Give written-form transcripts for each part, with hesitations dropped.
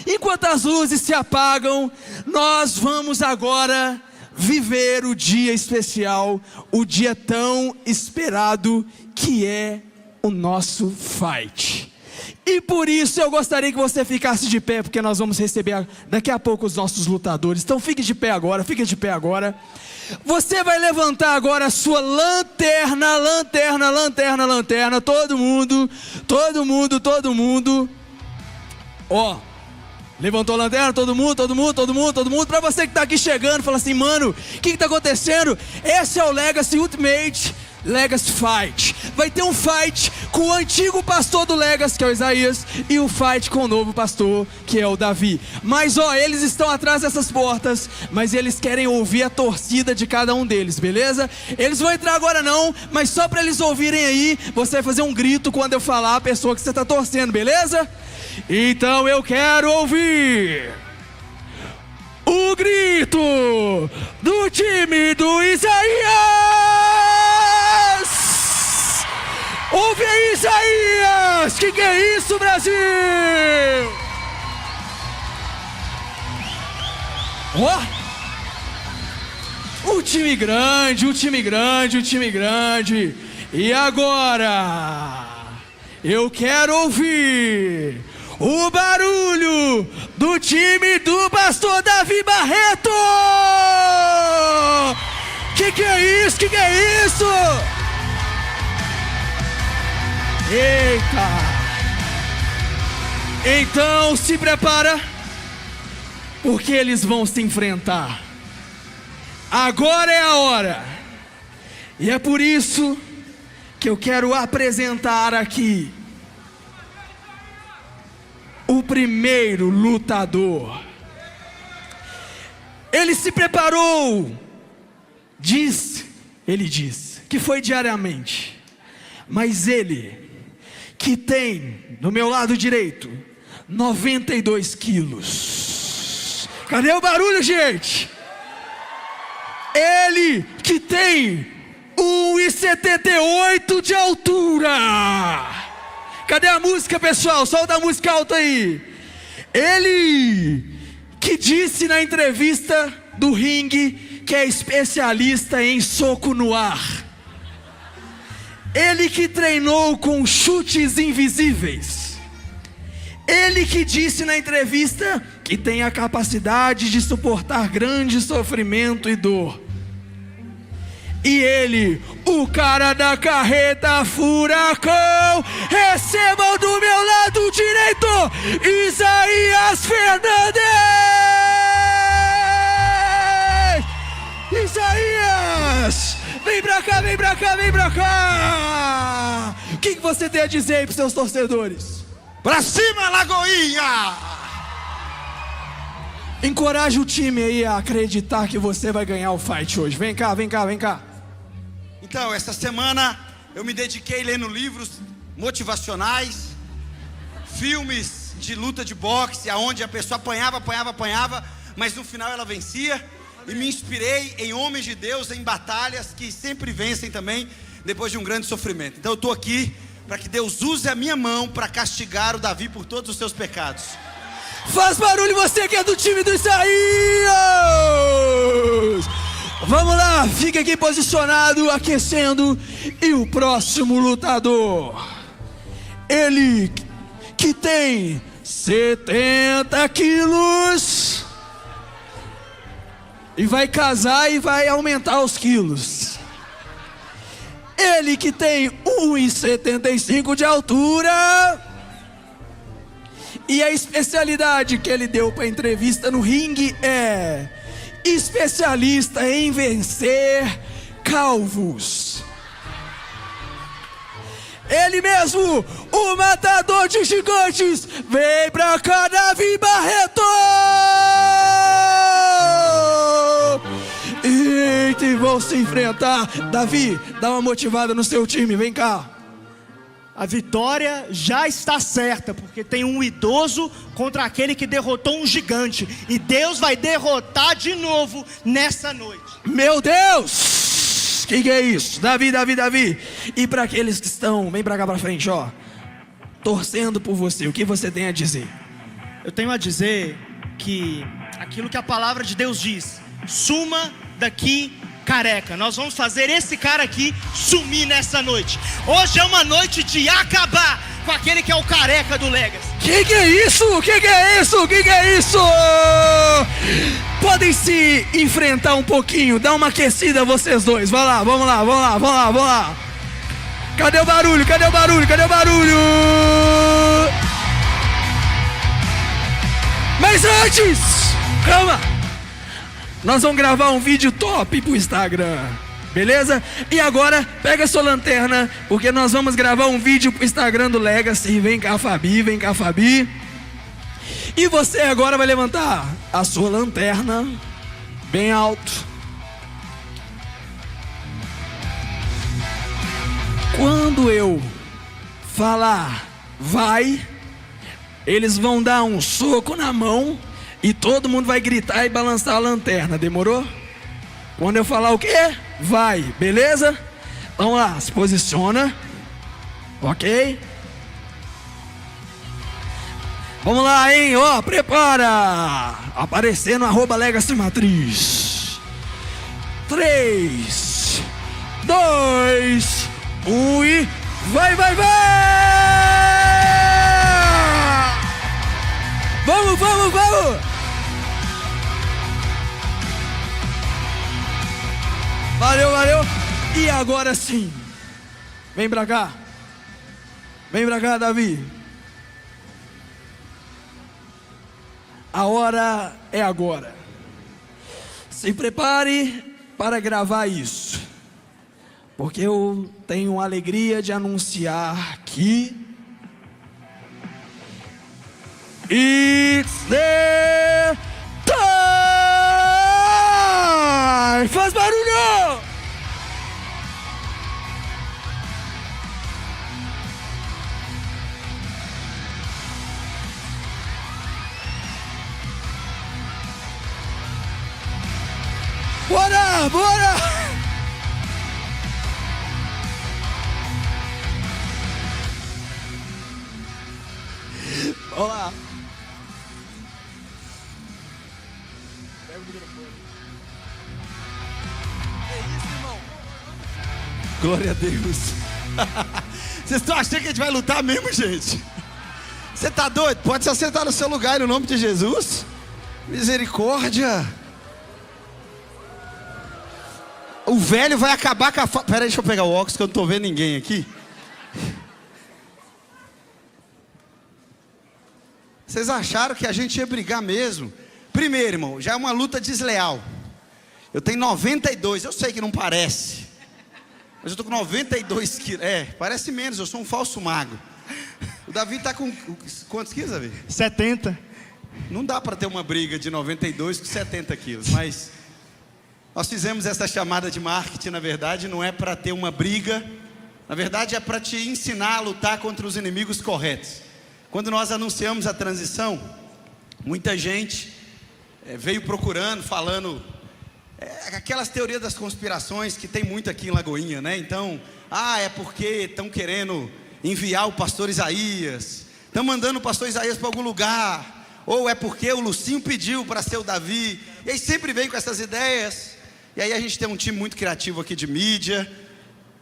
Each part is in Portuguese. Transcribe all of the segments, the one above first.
enquanto as luzes se apagam, nós vamos agora viver o dia especial, o dia tão esperado que é o nosso fight. E por isso eu gostaria que você ficasse de pé, porque nós vamos receber daqui a pouco os nossos lutadores. Então fique de pé agora, fique de pé agora. Você vai levantar agora a sua lanterna, todo mundo. Ó, levantou a lanterna, todo mundo. Pra você que está aqui chegando, fala assim, mano, o que está acontecendo? Esse é o Legacy Ultimate Legacy Fight. Vai ter um fight com o antigo pastor do Legacy, que é o Isaías, e o fight com o novo pastor, que é o Davi. Mas ó, eles estão atrás dessas portas, mas eles querem ouvir a torcida de cada um deles, beleza? Eles vão entrar agora não, mas só para eles ouvirem aí, você vai fazer um grito quando eu falar a pessoa que você está torcendo, beleza? Então eu quero ouvir o grito do time do Isaías! Ouve aí, Isaías! Que é isso, Brasil? Ó! O time grande. E agora? Eu quero ouvir o barulho do time do pastor Davi Barreto! Que é isso? Eita! Então se prepara, porque eles vão se enfrentar. Agora é a hora. E é por isso que eu quero apresentar aqui o primeiro lutador. Ele se preparou, ele diz que foi diariamente, mas ele, que tem do meu lado direito 92 quilos. Cadê o barulho, gente? Ele que tem 1,78 de altura. Cadê a música, pessoal? Solta a música alta aí. Ele que disse na entrevista do ringue que é especialista em soco no ar. Ele que treinou com chutes invisíveis. Ele que disse na entrevista que tem a capacidade de suportar grande sofrimento e dor. E ele, o cara da carreta furacão, recebam do meu lado direito, Isaías Fernandes! Isaías! Vem pra cá! O que você tem a dizer aí pros seus torcedores? Pra cima, Lagoinha! Encoraje o time aí a acreditar que você vai ganhar o fight hoje. Vem cá. Então, essa semana eu me dediquei lendo livros motivacionais, filmes de luta de boxe, aonde a pessoa apanhava, mas no final ela vencia. E me inspirei em homens de Deus, em batalhas que sempre vencem também, depois de um grande sofrimento. Então eu estou aqui para que Deus use a minha mão para castigar o Davi por todos os seus pecados. Faz barulho você que é do time do Isaías! Vamos lá, fica aqui posicionado, aquecendo. E o próximo lutador, ele que tem 70 quilos e vai casar e vai aumentar os quilos. Ele que tem 1,75 de altura. E a especialidade que ele deu para a entrevista no ringue é especialista em vencer calvos. Ele mesmo, o matador de gigantes, vem pra cá, Davi Barreto! Eita, e vão se enfrentar. Davi, dá uma motivada no seu time, vem cá. A vitória já está certa, porque tem um idoso contra aquele que derrotou um gigante. E Deus vai derrotar de novo nessa noite. Meu Deus! Que é isso? Davi. E para aqueles que estão, vem para cá para frente, ó, torcendo por você, o que você tem a dizer? eu tenho a dizer que aquilo que a palavra de Deus diz: suma daqui careca. Nós vamos fazer esse cara aqui sumir nessa noite. Hoje é uma noite de acabar com aquele que é o careca do Legacy. Que é isso? Que é isso? Que é isso? Podem se enfrentar um pouquinho, dá uma aquecida vocês dois. Vai lá, vamos lá, vamos lá, vamos lá, vamos lá. Cadê o barulho? Cadê o barulho? Cadê o barulho? Mas antes, calma. Nós vamos gravar um vídeo top pro Instagram, beleza? E agora, pega a sua lanterna, porque nós vamos gravar um vídeo pro Instagram do Legacy. Vem cá, Fabi, vem cá, Fabi. E você agora vai levantar a sua lanterna bem alto. Quando eu falar vai, eles vão dar um soco na mão e todo mundo vai gritar e balançar a lanterna, demorou? Quando eu falar o quê? Vai, beleza? Vamos lá, se posiciona. Ok? Vamos lá, hein? Ó, prepara! Aparecendo @Legacy Matriz. 3, 2, 1 e vai, vai, vai! Vamos, vamos, vamos! Valeu, valeu! E agora sim! Vem pra cá! Vem pra cá, Davi! A hora é agora. Se prepare para gravar isso, porque eu tenho a alegria de anunciar que It's the time! Faz barulho! Bora, bora! Olá. Pega o microfone. Que isso, irmão? Glória a Deus. Vocês estão achando que a gente vai lutar mesmo, gente? Você tá doido? Pode se assentar no seu lugar no nome de Jesus. Misericórdia. O velho vai acabar com a... Pera aí, deixa eu pegar o óculos que eu não tô vendo ninguém aqui. Vocês acharam que a gente ia brigar mesmo? Primeiro, irmão, já é uma luta desleal. Eu tenho 92, eu sei que não parece, mas eu tô com 92 quilos. É, parece menos, eu sou um falso magro. O Davi tá com... Quantos quilos, Davi? 70. Não dá para ter uma briga de 92 com 70 quilos, mas... Nós fizemos essa chamada de marketing, na verdade, não é para ter uma briga. Na verdade, é para te ensinar a lutar contra os inimigos corretos. Quando nós anunciamos a transição, muita gente veio procurando, falando aquelas teorias das conspirações que tem muito aqui em Lagoinha, né? Então, é porque estão querendo enviar o pastor Isaías, estão mandando o pastor Isaías para algum lugar, ou é porque o Lucinho pediu para ser o Davi. E aí sempre vem com essas ideias. E aí a gente tem um time muito criativo aqui de mídia,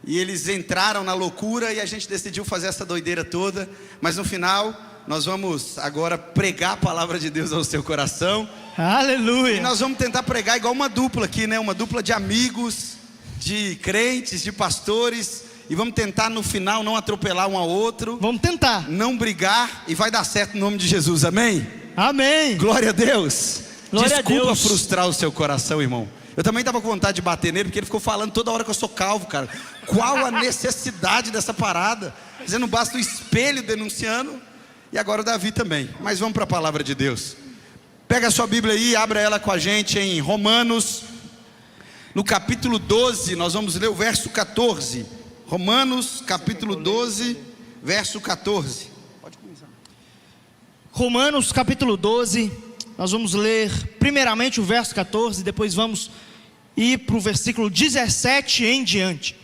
e eles entraram na loucura e a gente decidiu fazer essa doideira toda. Mas no final, nós vamos agora pregar a palavra de Deus ao seu coração. Aleluia! E nós vamos tentar pregar igual uma dupla aqui, né? Uma dupla de amigos, de crentes, de pastores. E vamos tentar no final não atropelar um ao outro. Vamos tentar. Não brigar, e vai dar certo no nome de Jesus, amém? Amém! Glória a Deus! Glória Desculpa a Deus. frustrar o seu coração, irmão. Eu também estava com vontade de bater nele, porque ele ficou falando toda hora que eu sou calvo, cara. Qual a necessidade dessa parada? Dizendo, basta o espelho denunciando. E agora o Davi também. Mas vamos para a palavra de Deus. Pega a sua Bíblia aí, abra ela com a gente em Romanos, no capítulo 12, nós vamos ler o verso 14. Romanos, capítulo 12, verso 14. Pode começar. Romanos, capítulo 12, nós vamos ler primeiramente o verso 14, depois vamos ir para o versículo 17 em diante.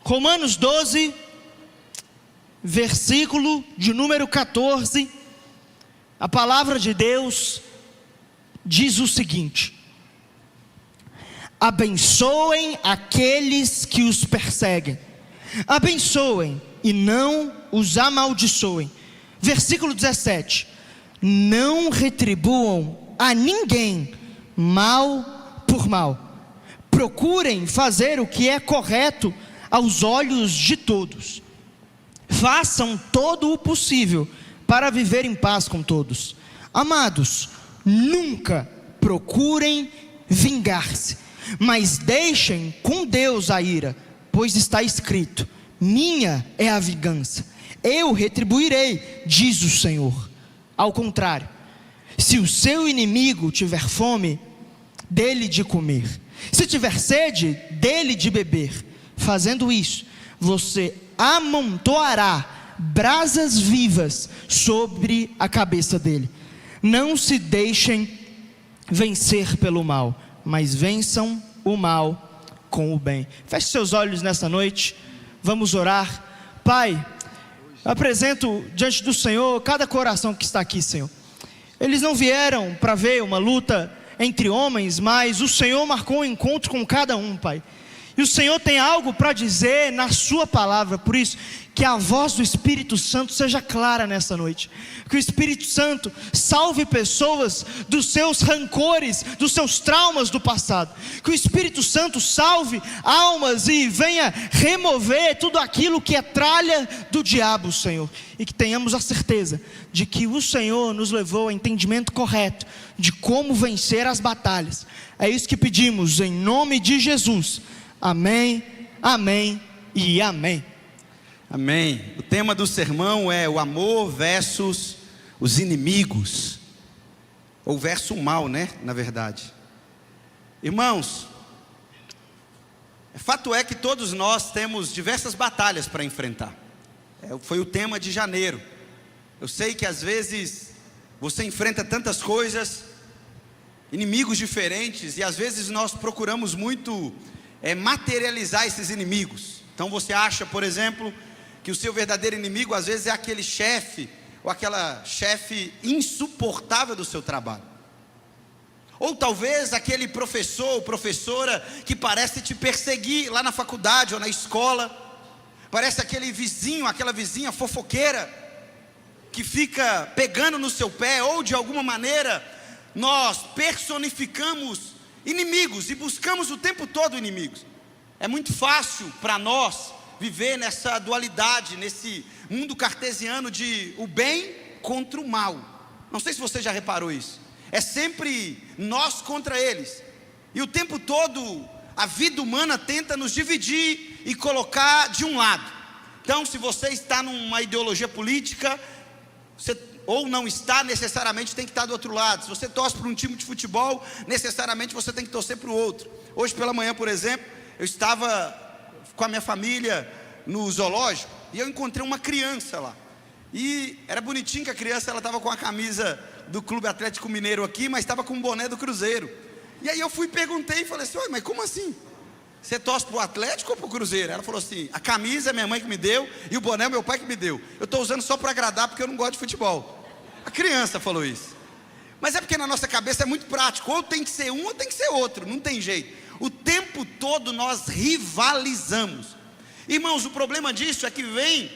Romanos 12, versículo de número 14, A palavra de Deus diz o seguinte: abençoem aqueles que os perseguem, abençoem e não os amaldiçoem. Versículo 17: não retribuam a ninguém mal por mal, procurem fazer o que é correto aos olhos de todos, façam todo o possível para viver em paz com todos. Amados, nunca procurem vingar-se, mas deixem com Deus a ira, pois está escrito: minha é a vingança, eu retribuirei, diz o Senhor. Ao contrário, se o seu inimigo tiver fome, dê-lhe de comer, se tiver sede, dê-lhe de beber. Fazendo isso, você amontoará brasas vivas sobre a cabeça dele. Não se deixem vencer pelo mal, mas vençam o mal com o bem. Feche seus olhos nessa noite, vamos orar. Pai, apresento diante do Senhor cada coração que está aqui, Senhor. Eles não vieram para ver uma luta entre homens, mas o Senhor marcou um encontro com cada um, Pai. E o Senhor tem algo para dizer na sua palavra. Por isso, que a voz do Espírito Santo seja clara nessa noite. Que o Espírito Santo salve pessoas dos seus rancores, dos seus traumas do passado. Que o Espírito Santo salve almas e venha remover tudo aquilo que é tralha do diabo, Senhor. E que tenhamos a certeza de que o Senhor nos levou ao entendimento correto de como vencer as batalhas. É isso que pedimos em nome de Jesus. Amém, amém e amém. Amém. O tema do sermão é o amor versus os inimigos, ou versus o mal, né? Na verdade, irmãos, fato é que todos nós temos diversas batalhas para enfrentar. Foi o tema de janeiro. Eu sei que às vezes você enfrenta tantas coisas, inimigos diferentes, e às vezes nós procuramos muito materializar esses inimigos. Então você acha, por exemplo, que o seu verdadeiro inimigo às vezes é aquele chefe, ou aquela chefe insuportável do seu trabalho, ou talvez aquele professor ou professora que parece te perseguir lá na faculdade ou na escola, parece aquele vizinho, aquela vizinha fofoqueira, que fica pegando no seu pé, ou de alguma maneira, nós personificamos inimigos e buscamos o tempo todo inimigos. É muito fácil para nós viver nessa dualidade, nesse mundo cartesiano de o bem contra o mal. Não sei se você já reparou isso. É sempre nós contra eles. E o tempo todo a vida humana tenta nos dividir e colocar de um lado. Então, se você está numa ideologia política, ou não está, necessariamente tem que estar do outro lado. Se você torce para um time de futebol, necessariamente você tem que torcer para o outro. Hoje pela manhã, por exemplo, eu estava com a minha família no zoológico, e eu encontrei uma criança lá, e era bonitinho que a criança, ela estava com a camisa do Clube Atlético Mineiro aqui, mas estava com um boné do Cruzeiro. E aí eu fui e perguntei, e falei assim: mas como assim? Você torce para o Atlético ou para o Cruzeiro? Ela falou assim: a camisa é minha mãe que me deu, e o boné é meu pai que me deu. Eu estou usando só para agradar, porque eu não gosto de futebol. A criança falou isso. Mas é porque na nossa cabeça é muito prático, ou tem que ser um ou tem que ser outro, não tem jeito. O tempo todo nós rivalizamos. Irmãos, o problema disso é que vem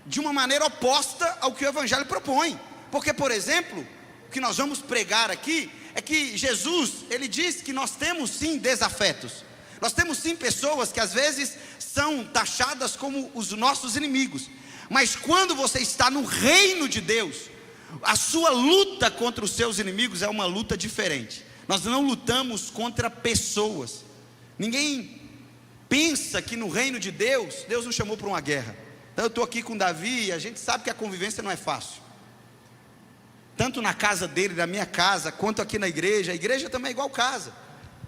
de uma maneira oposta ao que o Evangelho propõe. Porque, por exemplo, o que nós vamos pregar aqui é que Jesus, ele diz que nós temos sim desafetos. Nós temos sim pessoas que às vezes são taxadas como os nossos inimigos. Mas quando você está no reino de Deus, a sua luta contra os seus inimigos é uma luta diferente. Nós não lutamos contra pessoas. Ninguém pensa que no reino de Deus, Deus nos chamou para uma guerra. Então eu estou aqui com Davi e a gente sabe que a convivência não é fácil. Tanto na casa dele, na minha casa, quanto aqui na igreja. A igreja também é igual casa.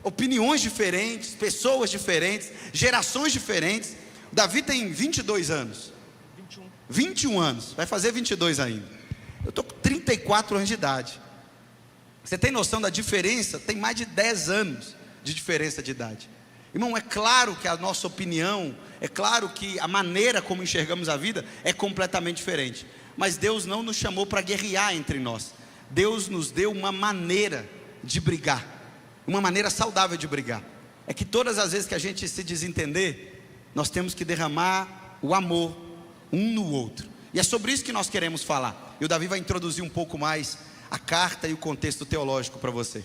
Opiniões diferentes, pessoas diferentes, gerações diferentes. O Davi tem 22 anos. 21 anos, vai fazer 22 ainda. Eu estou com 34 anos de idade. Você tem noção da diferença? Tem mais de 10 anos de diferença de idade. Irmão, é claro que a nossa opinião, é claro que a maneira como enxergamos a vida é completamente diferente. Mas Deus não nos chamou para guerrear entre nós. Deus nos deu uma maneira de brigar, uma maneira saudável de brigar. É que todas as vezes que a gente se desentender, nós temos que derramar o amor um no outro. E é sobre isso que nós queremos falar. E o Davi vai introduzir um pouco mais a carta e o contexto teológico para você.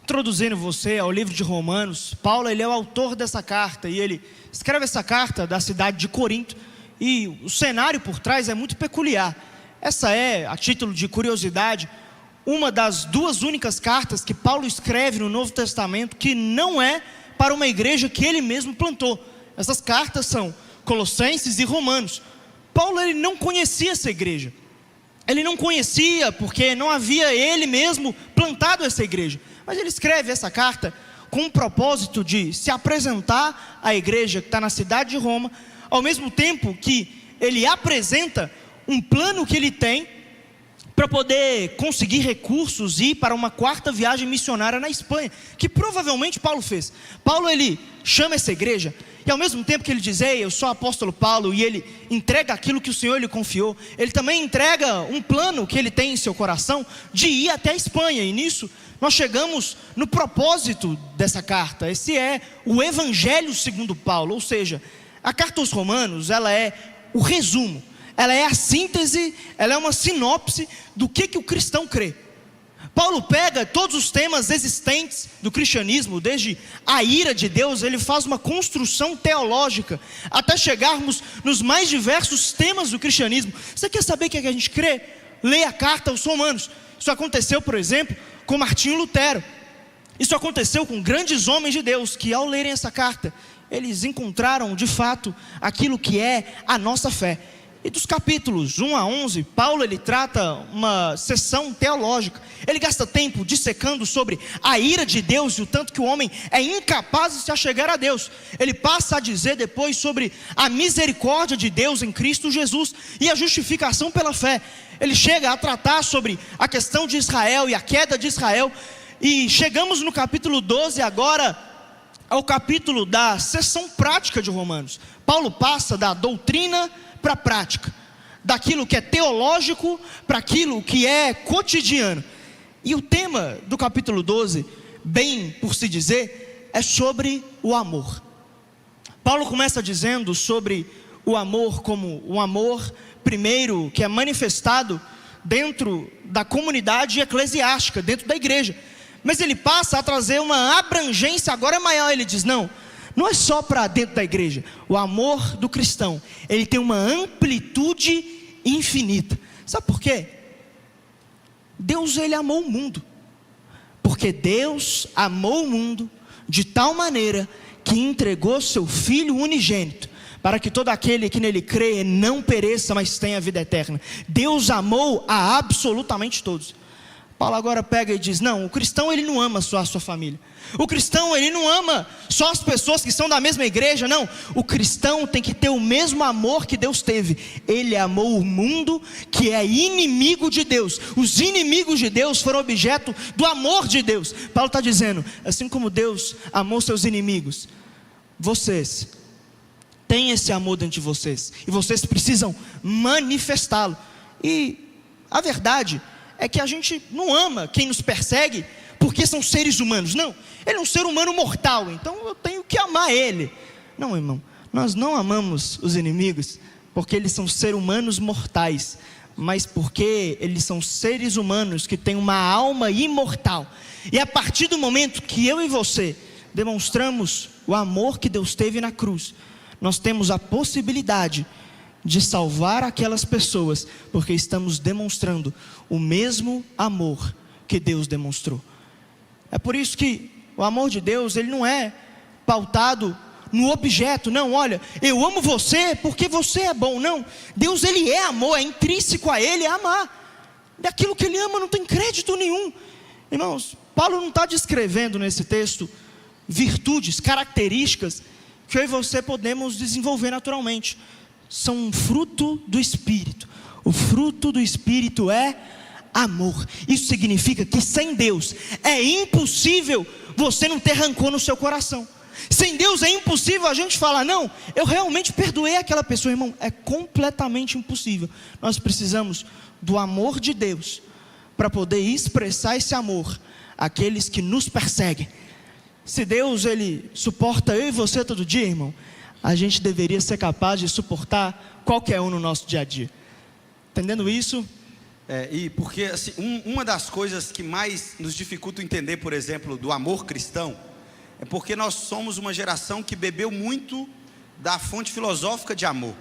Introduzindo você ao livro de Romanos, Paulo ele é o autor dessa carta, e ele escreve essa carta da cidade de Corinto, e o cenário por trás é muito peculiar. Essa é, a título de curiosidade, uma das duas únicas cartas que Paulo escreve no Novo Testamento que não é para uma igreja que ele mesmo plantou. Essas cartas são Colossenses e Romanos. Paulo ele não conhecia essa igreja, ele não conhecia porque não havia ele mesmo plantado essa igreja, mas ele escreve essa carta com o propósito de se apresentar à igreja que está na cidade de Roma, ao mesmo tempo que ele apresenta um plano que ele tem para poder conseguir recursos e ir para uma quarta viagem missionária na Espanha, que provavelmente Paulo fez. Paulo ele chama essa igreja, e ao mesmo tempo que ele diz: ei, eu sou o apóstolo Paulo, e ele entrega aquilo que o Senhor lhe confiou, ele também entrega um plano que ele tem em seu coração de ir até a Espanha. E nisso nós chegamos no propósito dessa carta. Esse é o Evangelho segundo Paulo, ou seja, a carta aos Romanos, ela é o resumo, ela é a síntese, ela é uma sinopse do que o cristão crê. Paulo pega todos os temas existentes do cristianismo, desde a ira de Deus, ele faz uma construção teológica, até chegarmos nos mais diversos temas do cristianismo. Você quer saber o que a gente crê? Leia a carta aos Romanos. Isso aconteceu, por exemplo, com Martinho Lutero. Isso aconteceu com grandes homens de Deus, que ao lerem essa carta, eles encontraram de fato aquilo que é a nossa fé. E dos capítulos 1 a 11, Paulo ele trata uma sessão teológica. Ele gasta tempo dissecando sobre a ira de Deus e o tanto que o homem é incapaz de se achegar a Deus. Ele passa a dizer depois sobre a misericórdia de Deus em Cristo Jesus e a justificação pela fé. Ele chega a tratar sobre a questão de Israel e a queda de Israel. E chegamos no capítulo 12 agora ao capítulo da sessão prática de Romanos. Paulo passa da doutrina para a prática, daquilo que é teológico para aquilo que é cotidiano. E o tema do capítulo 12, bem por se dizer, é sobre o amor. Paulo começa dizendo sobre o amor como um amor, primeiro, que é manifestado dentro da comunidade eclesiástica, dentro da igreja. Mas ele passa a trazer uma abrangência agora maior. Ele diz: não é só para dentro da igreja. O amor do cristão, ele tem uma amplitude infinita. Sabe por quê? Deus ele amou o mundo. Porque Deus amou o mundo de tal maneira que entregou seu Filho unigênito, para que todo aquele que nele crê não pereça, mas tenha vida eterna. Deus amou a absolutamente todos. Paulo agora pega e diz: não, o cristão ele não ama só a sua família. O cristão ele não ama só as pessoas que são da mesma igreja. Não, o cristão tem que ter o mesmo amor que Deus teve. Ele amou o mundo que é inimigo de Deus. Os inimigos de Deus foram objeto do amor de Deus. Paulo está dizendo: assim como Deus amou seus inimigos, vocês têm esse amor dentro de vocês, e vocês precisam manifestá-lo. E a verdade é que a gente não ama quem nos persegue porque são seres humanos. Não, ele é um ser humano mortal, então eu tenho que amar ele. Não, irmão, nós não amamos os inimigos porque eles são seres humanos mortais, mas porque eles são seres humanos que têm uma alma imortal. E a partir do momento que eu e você demonstramos o amor que Deus teve na cruz, nós temos a possibilidade de salvar aquelas pessoas, porque estamos demonstrando o mesmo amor que Deus demonstrou. É por isso que o amor de Deus, ele não é pautado no objeto. Não, olha, eu amo você porque você é bom. Não, Deus ele é amor, é intrínseco a ele, é amar. Daquilo que ele ama não tem crédito nenhum. Irmãos, Paulo não está descrevendo nesse texto virtudes, características que eu e você podemos desenvolver naturalmente. São um fruto do Espírito. O fruto do Espírito é amor. Isso significa que sem Deus é impossível você não ter rancor no seu coração. Sem Deus é impossível a gente falar: não, eu realmente perdoei aquela pessoa. Irmão, é completamente impossível. Nós precisamos do amor de Deus para poder expressar esse amor àqueles que nos perseguem. Se Deus, Ele suporta eu e você todo dia, irmão, a gente deveria ser capaz de suportar qualquer um no nosso dia a dia. Entendendo isso? E porque assim, uma das coisas que mais nos dificulta entender, por exemplo, do amor cristão, é porque nós somos uma geração que bebeu muito da fonte filosófica de amor.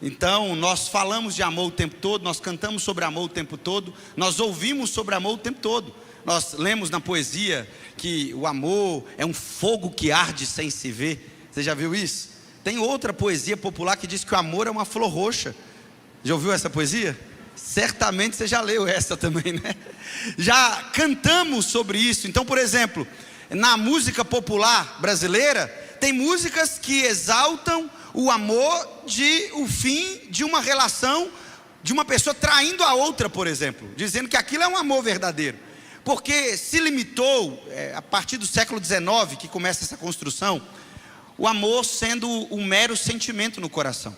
Então nós falamos de amor o tempo todo, nós cantamos sobre amor o tempo todo, nós ouvimos sobre amor o tempo todo. Nós lemos na poesia que o amor é um fogo que arde sem se ver. Você já viu isso? Tem outra poesia popular que diz que o amor é uma flor roxa. Já ouviu essa poesia? Certamente você já leu essa também, né? Já cantamos sobre isso. Então, por exemplo, na música popular brasileira, tem músicas que exaltam o amor de o fim de uma relação, de uma pessoa traindo a outra, por exemplo, dizendo que aquilo é um amor verdadeiro. Porque se limitou, a partir do século XIX, que começa essa construção, o amor sendo um mero sentimento no coração.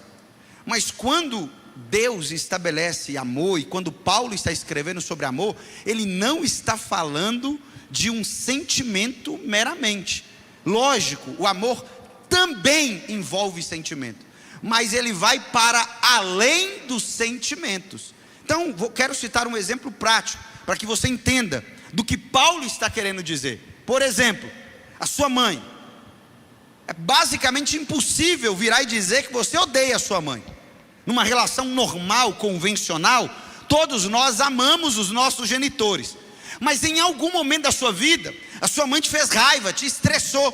Mas quando Deus estabelece amor, e quando Paulo está escrevendo sobre amor, ele não está falando de um sentimento meramente. Lógico, o amor também envolve sentimento, mas ele vai para além dos sentimentos. Então, quero citar um exemplo prático, para que você entenda do que Paulo está querendo dizer. Por exemplo, a sua mãe. É basicamente impossível virar e dizer que você odeia a sua mãe. Numa relação normal, convencional, todos nós amamos os nossos genitores. Mas em algum momento da sua vida, a sua mãe te fez raiva, te estressou.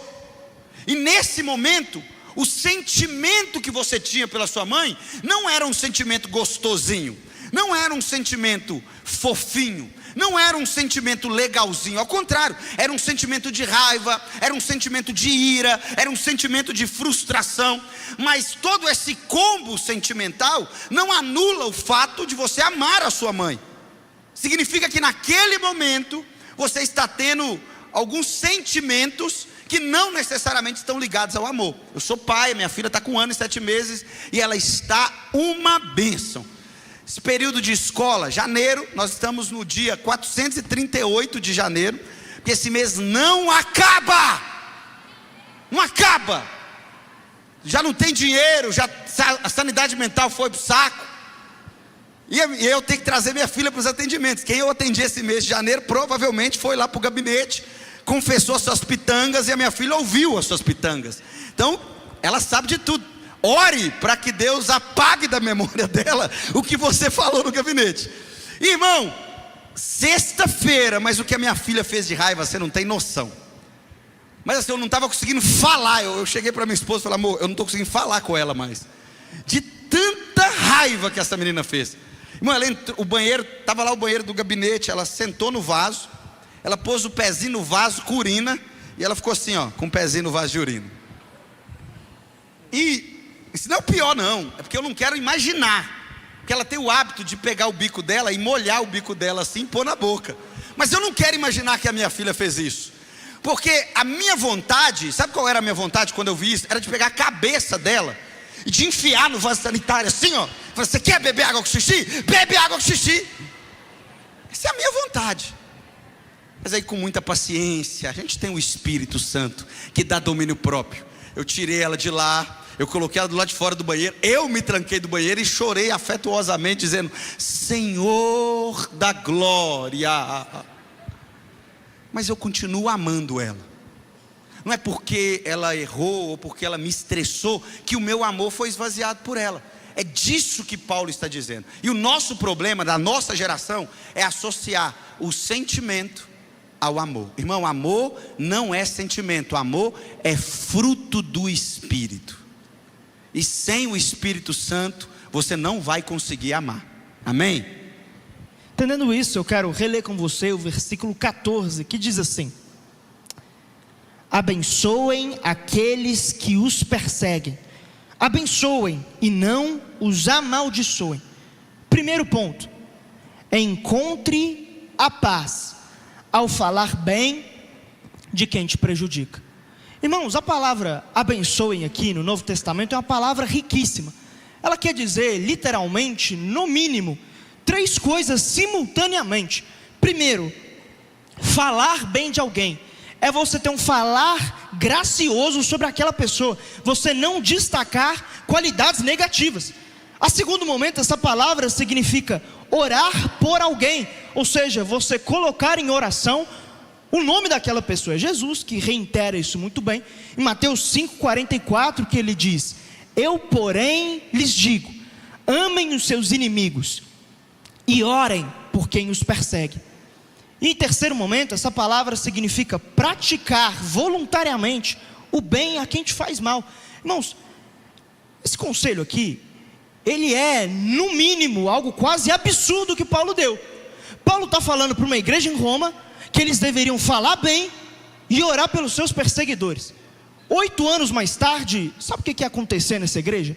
E nesse momento, o sentimento que você tinha pela sua mãe não era um sentimento gostosinho, não era um sentimento fofinho, não era um sentimento legalzinho. Ao contrário, era um sentimento de raiva, era um sentimento de ira, era um sentimento de frustração. Mas todo esse combo sentimental não anula o fato de você amar a sua mãe. Significa que naquele momento você está tendo alguns sentimentos que não necessariamente estão ligados ao amor. Eu sou pai, minha filha está com 1 ano e 7 meses e ela está uma bênção. Esse período de escola, janeiro, nós estamos no dia 438 de janeiro, porque esse mês não acaba. Não acaba. Já não tem dinheiro, já a sanidade mental foi pro saco. E eu tenho que trazer minha filha para os atendimentos. Quem eu atendi esse mês de janeiro provavelmente foi lá para o gabinete, confessou as suas pitangas e a minha filha ouviu as suas pitangas. Então, ela sabe de tudo. Ore para que Deus apague da memória dela o que você falou no gabinete. Irmão, sexta-feira, mas o que a minha filha fez de raiva, você não tem noção. Mas assim, eu não estava conseguindo falar. Eu cheguei para minha esposa e falei: amor, eu não estou conseguindo falar com ela mais, de tanta raiva que essa menina fez. Irmão, ela entrou, o banheiro, estava lá o banheiro do gabinete, ela sentou no vaso, ela pôs o pezinho no vaso com urina, e ela ficou assim, ó, com o pezinho no vaso de urina. E isso não é o pior não, é porque eu não quero imaginar, porque ela tem o hábito de pegar o bico dela e molhar o bico dela assim e pôr na boca. Mas eu não quero imaginar que a minha filha fez isso, porque a minha vontade, sabe qual era a minha vontade quando eu vi isso? Era de pegar a cabeça dela e de enfiar no vaso sanitário assim, ó. Você quer beber água com xixi? Bebe água com xixi. Essa é a minha vontade. Mas aí com muita paciência, a gente tem o Espírito Santo que dá domínio próprio. Eu tirei ela de lá, eu coloquei ela do lado de fora do banheiro, eu me tranquei do banheiro e chorei afetuosamente dizendo: Senhor da glória. Mas eu continuo amando ela. Não é porque ela errou ou porque ela me estressou que o meu amor foi esvaziado por ela. É disso que Paulo está dizendo. E o nosso problema da nossa geração é associar o sentimento ao amor. Irmão, amor não é sentimento, amor é fruto do Espírito. E sem o Espírito Santo você não vai conseguir amar. Amém? Entendendo isso, eu quero reler com você o versículo 14, que diz assim: abençoem aqueles que os perseguem, abençoem e não os amaldiçoem. Primeiro ponto: encontre a paz ao falar bem de quem te prejudica. Irmãos, a palavra abençoem aqui no Novo Testamento é uma palavra riquíssima. Ela quer dizer literalmente, no mínimo, 3 coisas simultaneamente. Primeiro, falar bem de alguém é você ter um falar gracioso sobre aquela pessoa, você não destacar qualidades negativas. A segundo momento, essa palavra significa orar por alguém, ou seja, você colocar em oração o nome daquela pessoa. É Jesus que reitera isso muito bem em Mateus 5,44, que ele diz: eu porém lhes digo, amem os seus inimigos e orem por quem os persegue. E em terceiro momento, essa palavra significa praticar voluntariamente o bem a quem te faz mal. Irmãos, esse conselho aqui, ele é no mínimo algo quase absurdo que Paulo deu. Paulo está falando para uma igreja em Roma que eles deveriam falar bem e orar pelos seus perseguidores. 8 anos mais tarde, sabe o que ia acontecer nessa igreja?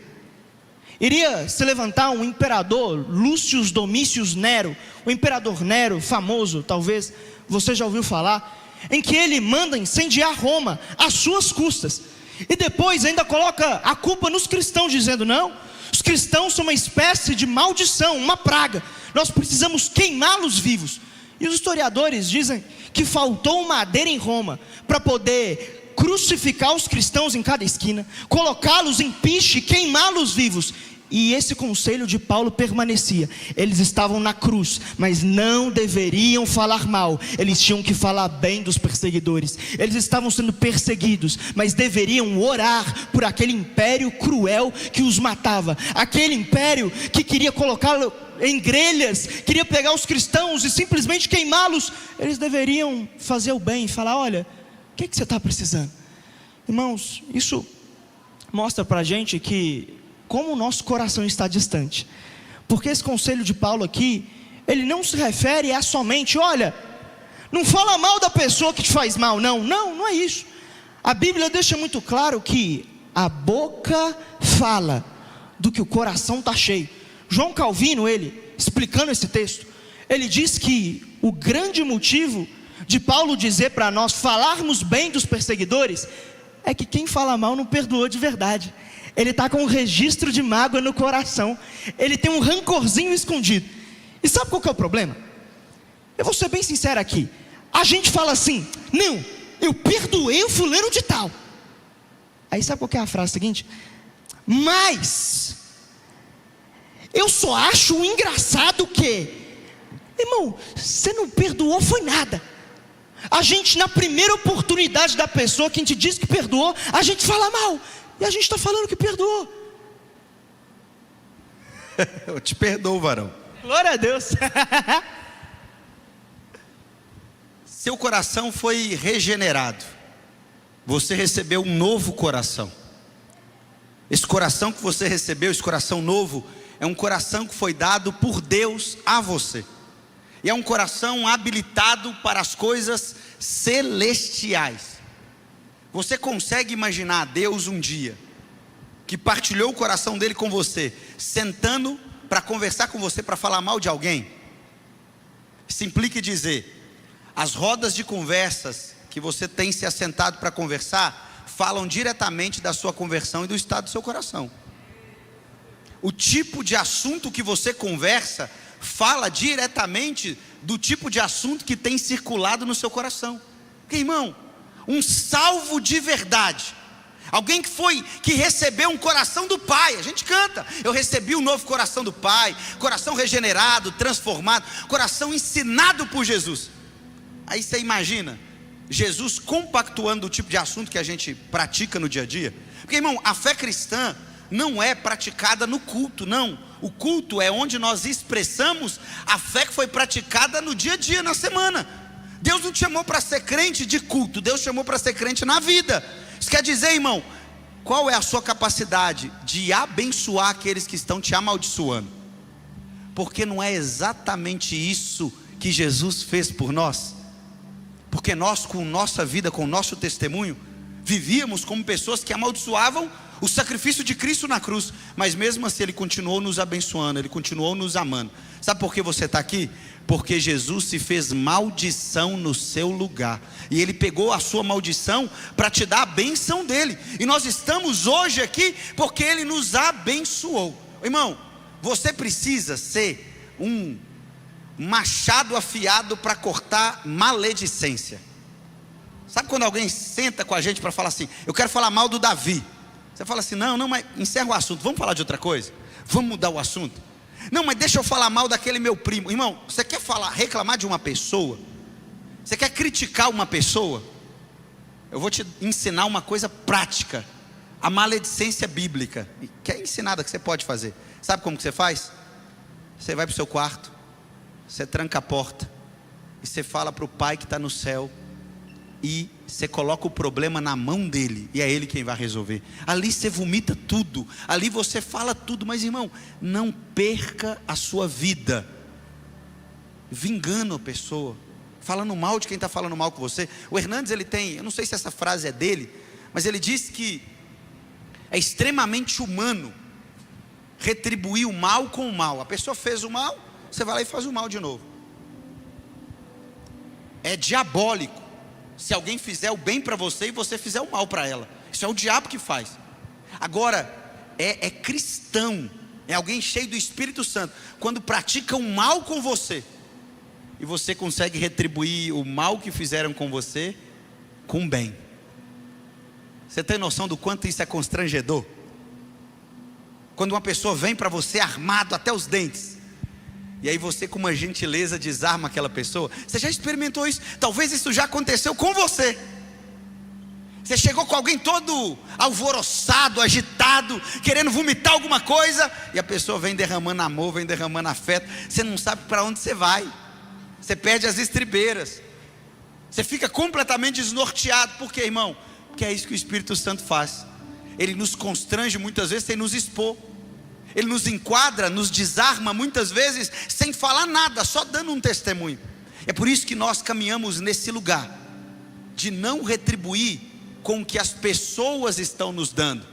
Iria se levantar um imperador, Lúcio Domícios Nero, o imperador Nero, famoso, talvez você já ouviu falar, em que ele manda incendiar Roma às suas custas, e depois ainda coloca a culpa nos cristãos, dizendo: não, os cristãos são uma espécie de maldição, uma praga, nós precisamos queimá-los vivos. E os historiadores dizem que faltou madeira em Roma para poder crucificar os cristãos em cada esquina, colocá-los em piche, queimá-los vivos. E esse conselho de Paulo permanecia. Eles estavam na cruz, mas não deveriam falar mal, eles tinham que falar bem dos perseguidores. Eles estavam sendo perseguidos, mas deveriam orar por aquele império cruel que os matava, aquele império que queria colocá-lo em grelhas, queria pegar os cristãos e simplesmente queimá-los. Eles deveriam fazer o bem e falar: olha, o que você está precisando? Irmãos, isso mostra para a gente que como o nosso coração está distante, porque esse conselho de Paulo aqui, ele não se refere a somente: olha, não fala mal da pessoa que te faz mal, não é isso. A Bíblia deixa muito claro que a boca fala do que o coração está cheio. João Calvino, ele explicando esse texto, ele diz que o grande motivo de Paulo dizer para nós falarmos bem dos perseguidores é que quem fala mal não perdoou de verdade. Ele está com um registro de mágoa no coração, ele tem um rancorzinho escondido. E sabe qual que é o problema? Eu vou ser bem sincero aqui. A gente fala assim: não, eu perdoei o fulano de tal. Aí sabe qual que é a frase seguinte? Mas eu só acho engraçado que, irmão, você não perdoou foi nada. A gente, na primeira oportunidade da pessoa que a gente diz que perdoou, a gente fala mal, e a gente está falando que perdoou. Eu te perdoo, varão. Glória a Deus. Seu coração foi regenerado, você recebeu um novo coração. Esse coração que você recebeu, esse coração novo, é um coração que foi dado por Deus a você. E é um coração habilitado para as coisas celestiais. Você consegue imaginar Deus um dia, que partilhou o coração dele com você, sentando para conversar com você, para falar mal de alguém? Isso implica dizer, as rodas de conversas que você tem se assentado para conversar, falam diretamente da sua conversão e do estado do seu coração. O tipo de assunto que você conversa fala diretamente do tipo de assunto que tem circulado no seu coração. Porque, irmão, um salvo de verdade, alguém que recebeu um coração do Pai, a gente canta: eu recebi um novo coração do Pai, coração regenerado, transformado, coração ensinado por Jesus. Aí você imagina Jesus compactuando o tipo de assunto que a gente pratica no dia a dia. Porque, irmão, a fé cristã não é praticada no culto, não. O culto é onde nós expressamos a fé que foi praticada no dia a dia, na semana. Deus não te chamou para ser crente de culto, Deus chamou para ser crente na vida. Isso quer dizer, irmão, qual é a sua capacidade de abençoar aqueles que estão te amaldiçoando? Porque não é exatamente isso que Jesus fez por nós? Porque nós, com nossa vida, com o nosso testemunho, vivíamos como pessoas que amaldiçoavam o sacrifício de Cristo na cruz, mas mesmo assim Ele continuou nos abençoando, Ele continuou nos amando. Sabe por que você está aqui? Porque Jesus se fez maldição no seu lugar, e Ele pegou a sua maldição para te dar a bênção dEle, e nós estamos hoje aqui porque Ele nos abençoou. Irmão, você precisa ser um machado afiado para cortar maledicência. Sabe quando alguém senta com a gente para falar assim, eu quero falar mal do Davi? Você fala assim, não, mas encerra o assunto, vamos falar de outra coisa? Vamos mudar o assunto? Não, mas deixa eu falar mal daquele meu primo. Irmão, você quer reclamar de uma pessoa? Você quer criticar uma pessoa? Eu vou te ensinar uma coisa prática, a maledicência bíblica, que é ensinada, que você pode fazer. Sabe como que você faz? Você vai para o seu quarto, você tranca a porta, e você fala para o Pai que está no céu, e você coloca o problema na mão dele, e é ele quem vai resolver. Ali você vomita tudo, ali você fala tudo, mas irmão, não perca a sua vida vingando a pessoa, falando mal de quem está falando mal com você. O Hernandes, ele tem, eu não sei se essa frase é dele, mas ele diz que é extremamente humano retribuir o mal com o mal. A pessoa fez o mal, você vai lá e faz o mal de novo. É diabólico se alguém fizer o bem para você e você fizer o mal para ela. Isso é o diabo que faz. Agora, é cristão, é alguém cheio do Espírito Santo, quando pratica o mal com você, e você consegue retribuir o mal que fizeram com você com bem. Você tem noção do quanto isso é constrangedor? Quando uma pessoa vem para você armado até os dentes, e aí você com uma gentileza desarma aquela pessoa. Você já experimentou isso? Talvez isso já aconteceu com você. Você chegou com alguém todo alvoroçado, agitado, querendo vomitar alguma coisa, e a pessoa vem derramando amor, vem derramando afeto. Você não sabe para onde você vai, você perde as estribeiras, você fica completamente desnorteado. Por quê, irmão? Porque é isso que o Espírito Santo faz. Ele nos constrange muitas vezes sem nos expor. Ele nos enquadra, nos desarma muitas vezes sem falar nada, só dando um testemunho. É por isso que nós caminhamos nesse lugar de não retribuir com o que as pessoas estão nos dando,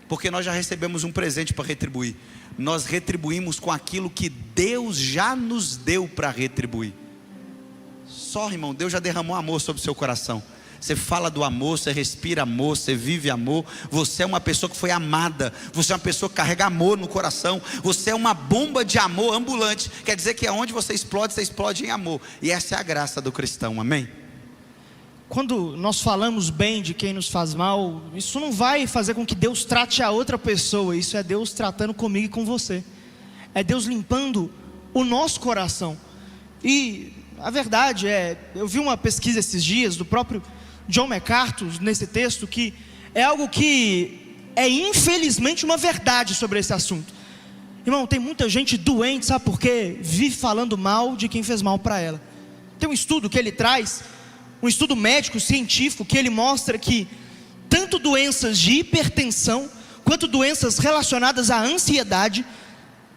porque nós já recebemos um presente para retribuir. Nós retribuímos com aquilo que Deus já nos deu para retribuir. Só, irmão, Deus já derramou amor sobre o seu coração. Você fala do amor, você respira amor, você vive amor. Você é uma pessoa que foi amada, você é uma pessoa que carrega amor no coração. Você é uma bomba de amor ambulante. Quer dizer que aonde você explode em amor. E essa é a graça do cristão, amém? Quando nós falamos bem de quem nos faz mal, isso não vai fazer com que Deus trate a outra pessoa. Isso é Deus tratando comigo e com você. É Deus limpando o nosso coração. E a verdade é, eu vi uma pesquisa esses dias do próprio John MacArthur nesse texto, que é algo que é infelizmente uma verdade sobre esse assunto. Irmão, tem muita gente doente, sabe por quê? Vive falando mal de quem fez mal para ela. Tem um estudo que ele traz, um estudo médico, científico, que ele mostra que tanto doenças de hipertensão, quanto doenças relacionadas à ansiedade,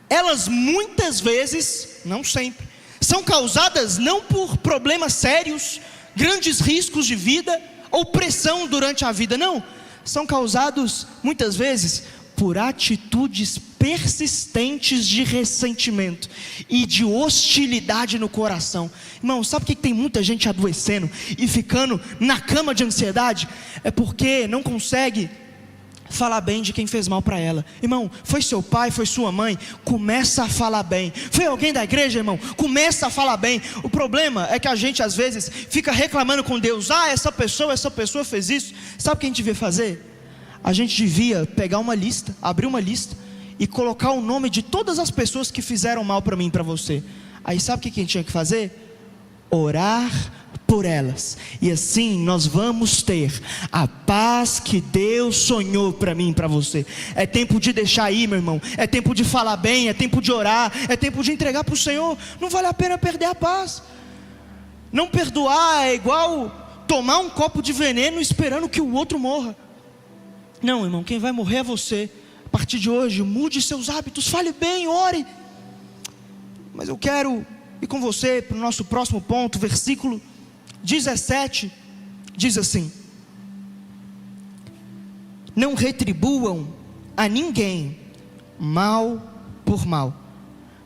elas muitas vezes, não sempre, são causadas não por problemas sérios, grandes riscos de vida ou pressão durante a vida, não, são causados muitas vezes por atitudes persistentes de ressentimento e de hostilidade no coração. Irmão, sabe por que tem muita gente adoecendo e ficando na cama de ansiedade? É porque não consegue falar bem de quem fez mal para ela. Irmão, foi seu pai, foi sua mãe, começa a falar bem. Foi alguém da igreja, irmão, começa a falar bem. O problema é que a gente às vezes fica reclamando com Deus. Essa pessoa fez isso. Sabe o que a gente devia fazer? A gente devia pegar uma lista, abrir uma lista e colocar o nome de todas as pessoas que fizeram mal para mim e para você. Aí sabe o que a gente tinha que fazer? Orar por elas, e assim nós vamos ter a paz que Deus sonhou para mim e para você. É tempo de deixar ir, meu irmão, é tempo de falar bem, é tempo de orar, é tempo de entregar para o Senhor. Não vale a pena perder a paz. Não perdoar é igual tomar um copo de veneno esperando que o outro morra. Não, irmão, quem vai morrer é você. A partir de hoje, mude seus hábitos, fale bem, ore. Mas eu quero ir com você para o nosso próximo ponto. Versículo 17 diz assim: não retribuam a ninguém mal por mal,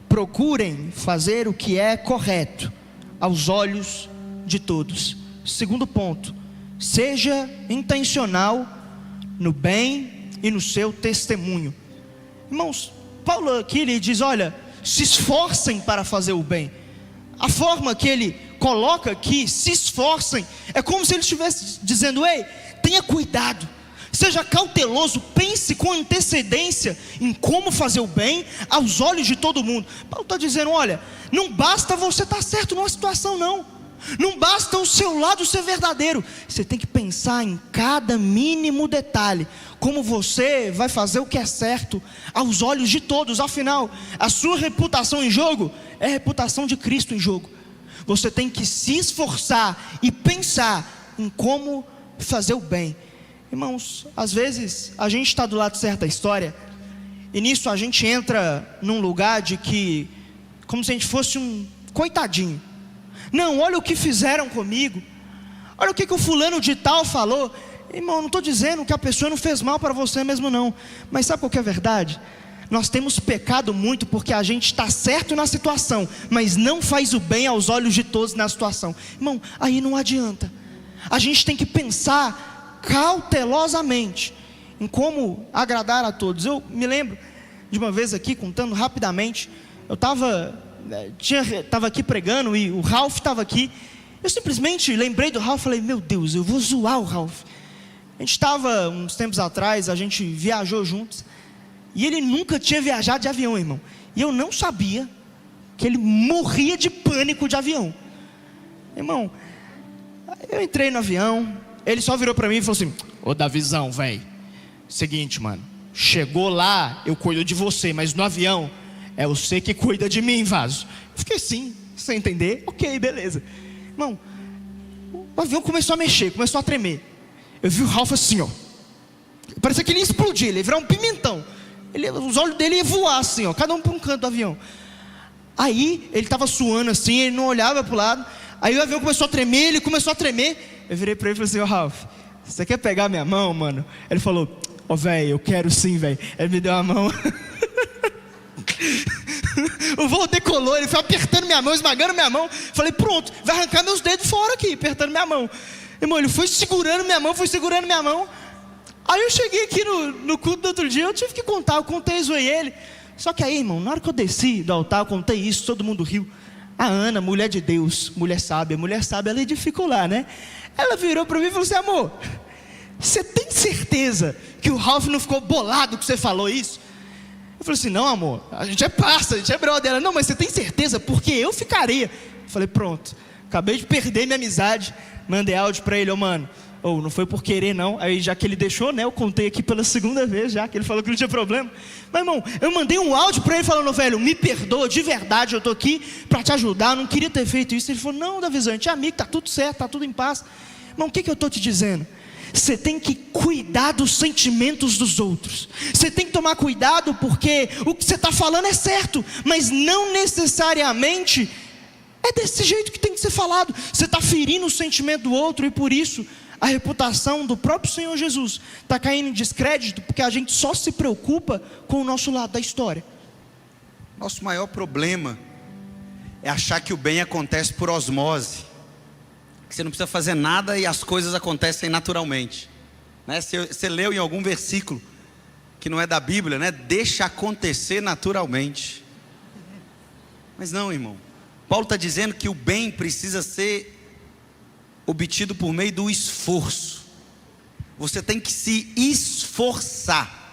procurem fazer o que é correto aos olhos de todos. Segundo ponto, seja intencional no bem e no seu testemunho. Irmãos, Paulo aqui ele diz: olha, se esforcem para fazer o bem. a forma que ele coloca aqui, se esforcem, é como se ele estivesse dizendo: ei, tenha cuidado, seja cauteloso, pense com antecedência em como fazer o bem aos olhos de todo mundo. Paulo está dizendo: olha, não basta você estar certo numa situação, não basta o seu lado ser verdadeiro, você tem que pensar em cada mínimo detalhe, como você vai fazer o que é certo aos olhos de todos. Afinal, a sua reputação em jogo é a reputação de Cristo em jogo. Você tem que se esforçar e pensar em como fazer o bem. Irmãos, às vezes a gente está do lado certo da história, e nisso a gente entra num lugar de que, como se a gente fosse um coitadinho. Não, olha o que fizeram comigo, olha o que o fulano de tal falou. Irmão, não estou dizendo que a pessoa não fez mal para você mesmo não, mas sabe qual que é a verdade? Nós temos pecado muito porque a gente está certo na situação, mas não faz o bem aos olhos de todos na situação. Irmão, aí não adianta. A gente tem que pensar cautelosamente em como agradar a todos. Eu me lembro de uma vez aqui, contando rapidamente, eu estava aqui pregando e o Ralph estava aqui. Eu simplesmente lembrei do Ralph e falei: meu Deus, eu vou zoar o Ralph. A gente estava, uns tempos atrás, a gente viajou juntos, e ele nunca tinha viajado de avião, irmão. E eu não sabia que ele morria de pânico de avião. Irmão, eu entrei no avião, ele só virou para mim e falou assim: ô Davizão, velho, seguinte, mano, chegou lá, eu cuido de você, mas no avião é você que cuida de mim, vaso. Eu fiquei assim, sem entender. Ok, beleza. Irmão, o avião começou a mexer, começou a tremer. Eu vi o Ralph assim, ó, parecia que ele ia explodir, ele ia virar um pimentão. Os olhos dele iam voar assim, ó, cada um para um canto do avião. Aí ele estava suando assim, ele não olhava para o lado. Aí o avião começou a tremer, ele começou a tremer. Eu virei para ele e falei assim: ô Ralph, você quer pegar minha mão, mano? Ele falou: ô velho, eu quero sim, velho. Ele me deu a mão. O voo decolou, ele foi apertando minha mão, esmagando minha mão. Falei: pronto, vai arrancar meus dedos fora aqui, apertando minha mão. Irmão, ele foi segurando minha mão, Aí eu cheguei aqui no culto do outro dia, eu tive que contar, eu contei, zoei ele. Só que aí, irmão, na hora que eu desci do altar, eu contei isso, todo mundo riu. A Ana, mulher de Deus, mulher sábia, ela edificou lá, né? Ela virou para mim e falou assim: amor, você tem certeza que o Ralph não ficou bolado que você falou isso? Eu falei assim: não, amor, a gente é parça, a gente é brother. Ela: não, mas você tem certeza? Porque eu ficaria. Eu falei: pronto, acabei de perder minha amizade. Mandei áudio para ele: ô mano, não foi por querer não. Aí já que ele deixou, né, eu contei aqui pela segunda vez já, que ele falou que não tinha problema. Mas irmão, eu mandei um áudio para ele falando: velho, me perdoa, de verdade, eu estou aqui para te ajudar, eu não queria ter feito isso. Ele falou: não, Davizão, a gente é amigo, está tudo certo, está tudo em paz. Irmão, o que eu estou te dizendo? Você tem que cuidar dos sentimentos dos outros. Você tem que tomar cuidado, porque o que você está falando é certo, mas não necessariamente é desse jeito que tem que ser falado. Você está ferindo o sentimento do outro, e por isso a reputação do próprio Senhor Jesus está caindo em descrédito, porque a gente só se preocupa com o nosso lado da história. Nosso maior problema é achar que o bem acontece por osmose, que você não precisa fazer nada e as coisas acontecem naturalmente, né? Você leu em algum versículo que não é da Bíblia, né? Deixa acontecer naturalmente. Mas não, irmão, Paulo está dizendo que o bem precisa ser obtido por meio do esforço. Você tem que se esforçar